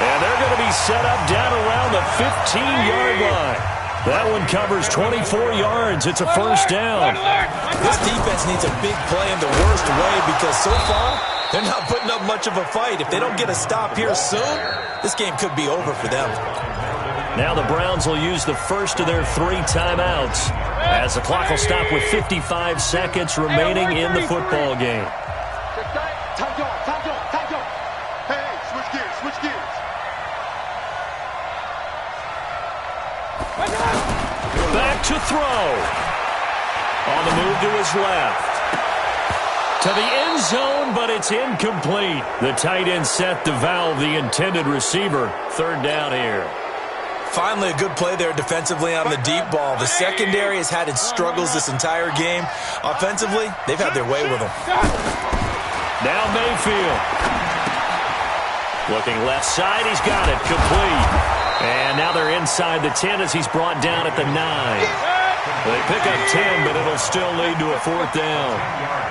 And they're going to be set up down around the 15-yard line. That one covers 24 yards. It's a first down. This defense needs a big play in the worst way because so far, they're not putting up much of a fight. If they don't get a stop here soon, this game could be over for them. Now the Browns will use the first of their 3 timeouts as the clock will stop with 55 seconds remaining in the football game. Hey, switch gears, switch gears. Back to throw. On the move to his left. To the end zone, but it's incomplete. The tight end set to valve the intended receiver. Third down here. Finally, a good play there defensively on the deep ball. The secondary has had its struggles this entire game. Offensively, they've had their way with them. Now Mayfield. Looking left side, he's got it. Complete. And now they're inside the 10 as he's brought down at the 9. They pick up 10, but it'll still lead to a 4th down.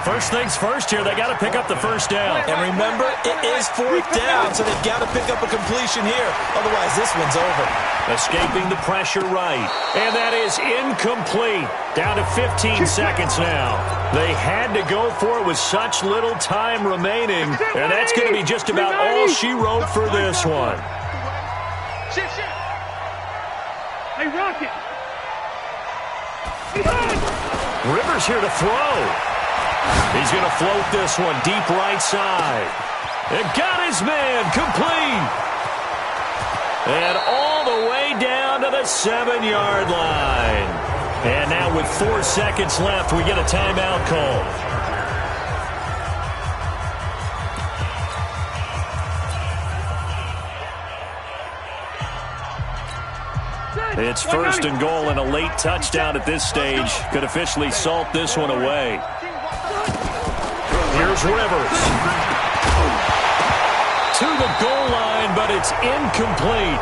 First things first here, they got to pick up the first down. And remember, it is 4th down, so they've got to pick up a completion here. Otherwise, this one's over. Escaping the pressure right. And that is incomplete. Down to 15 seconds now. They had to go for it with such little time remaining. And that's going to be just about all she wrote for this one. Shit. Hey, Rocket. Rivers here to throw. He's going to float this one deep right side. And got his man complete. And all the way down to the 7-yard line. And now with 4 seconds left, we get a timeout call. It's 1st and goal, and a late touchdown at this stage could officially salt this one away. Here's Rivers. To the goal line, but it's incomplete.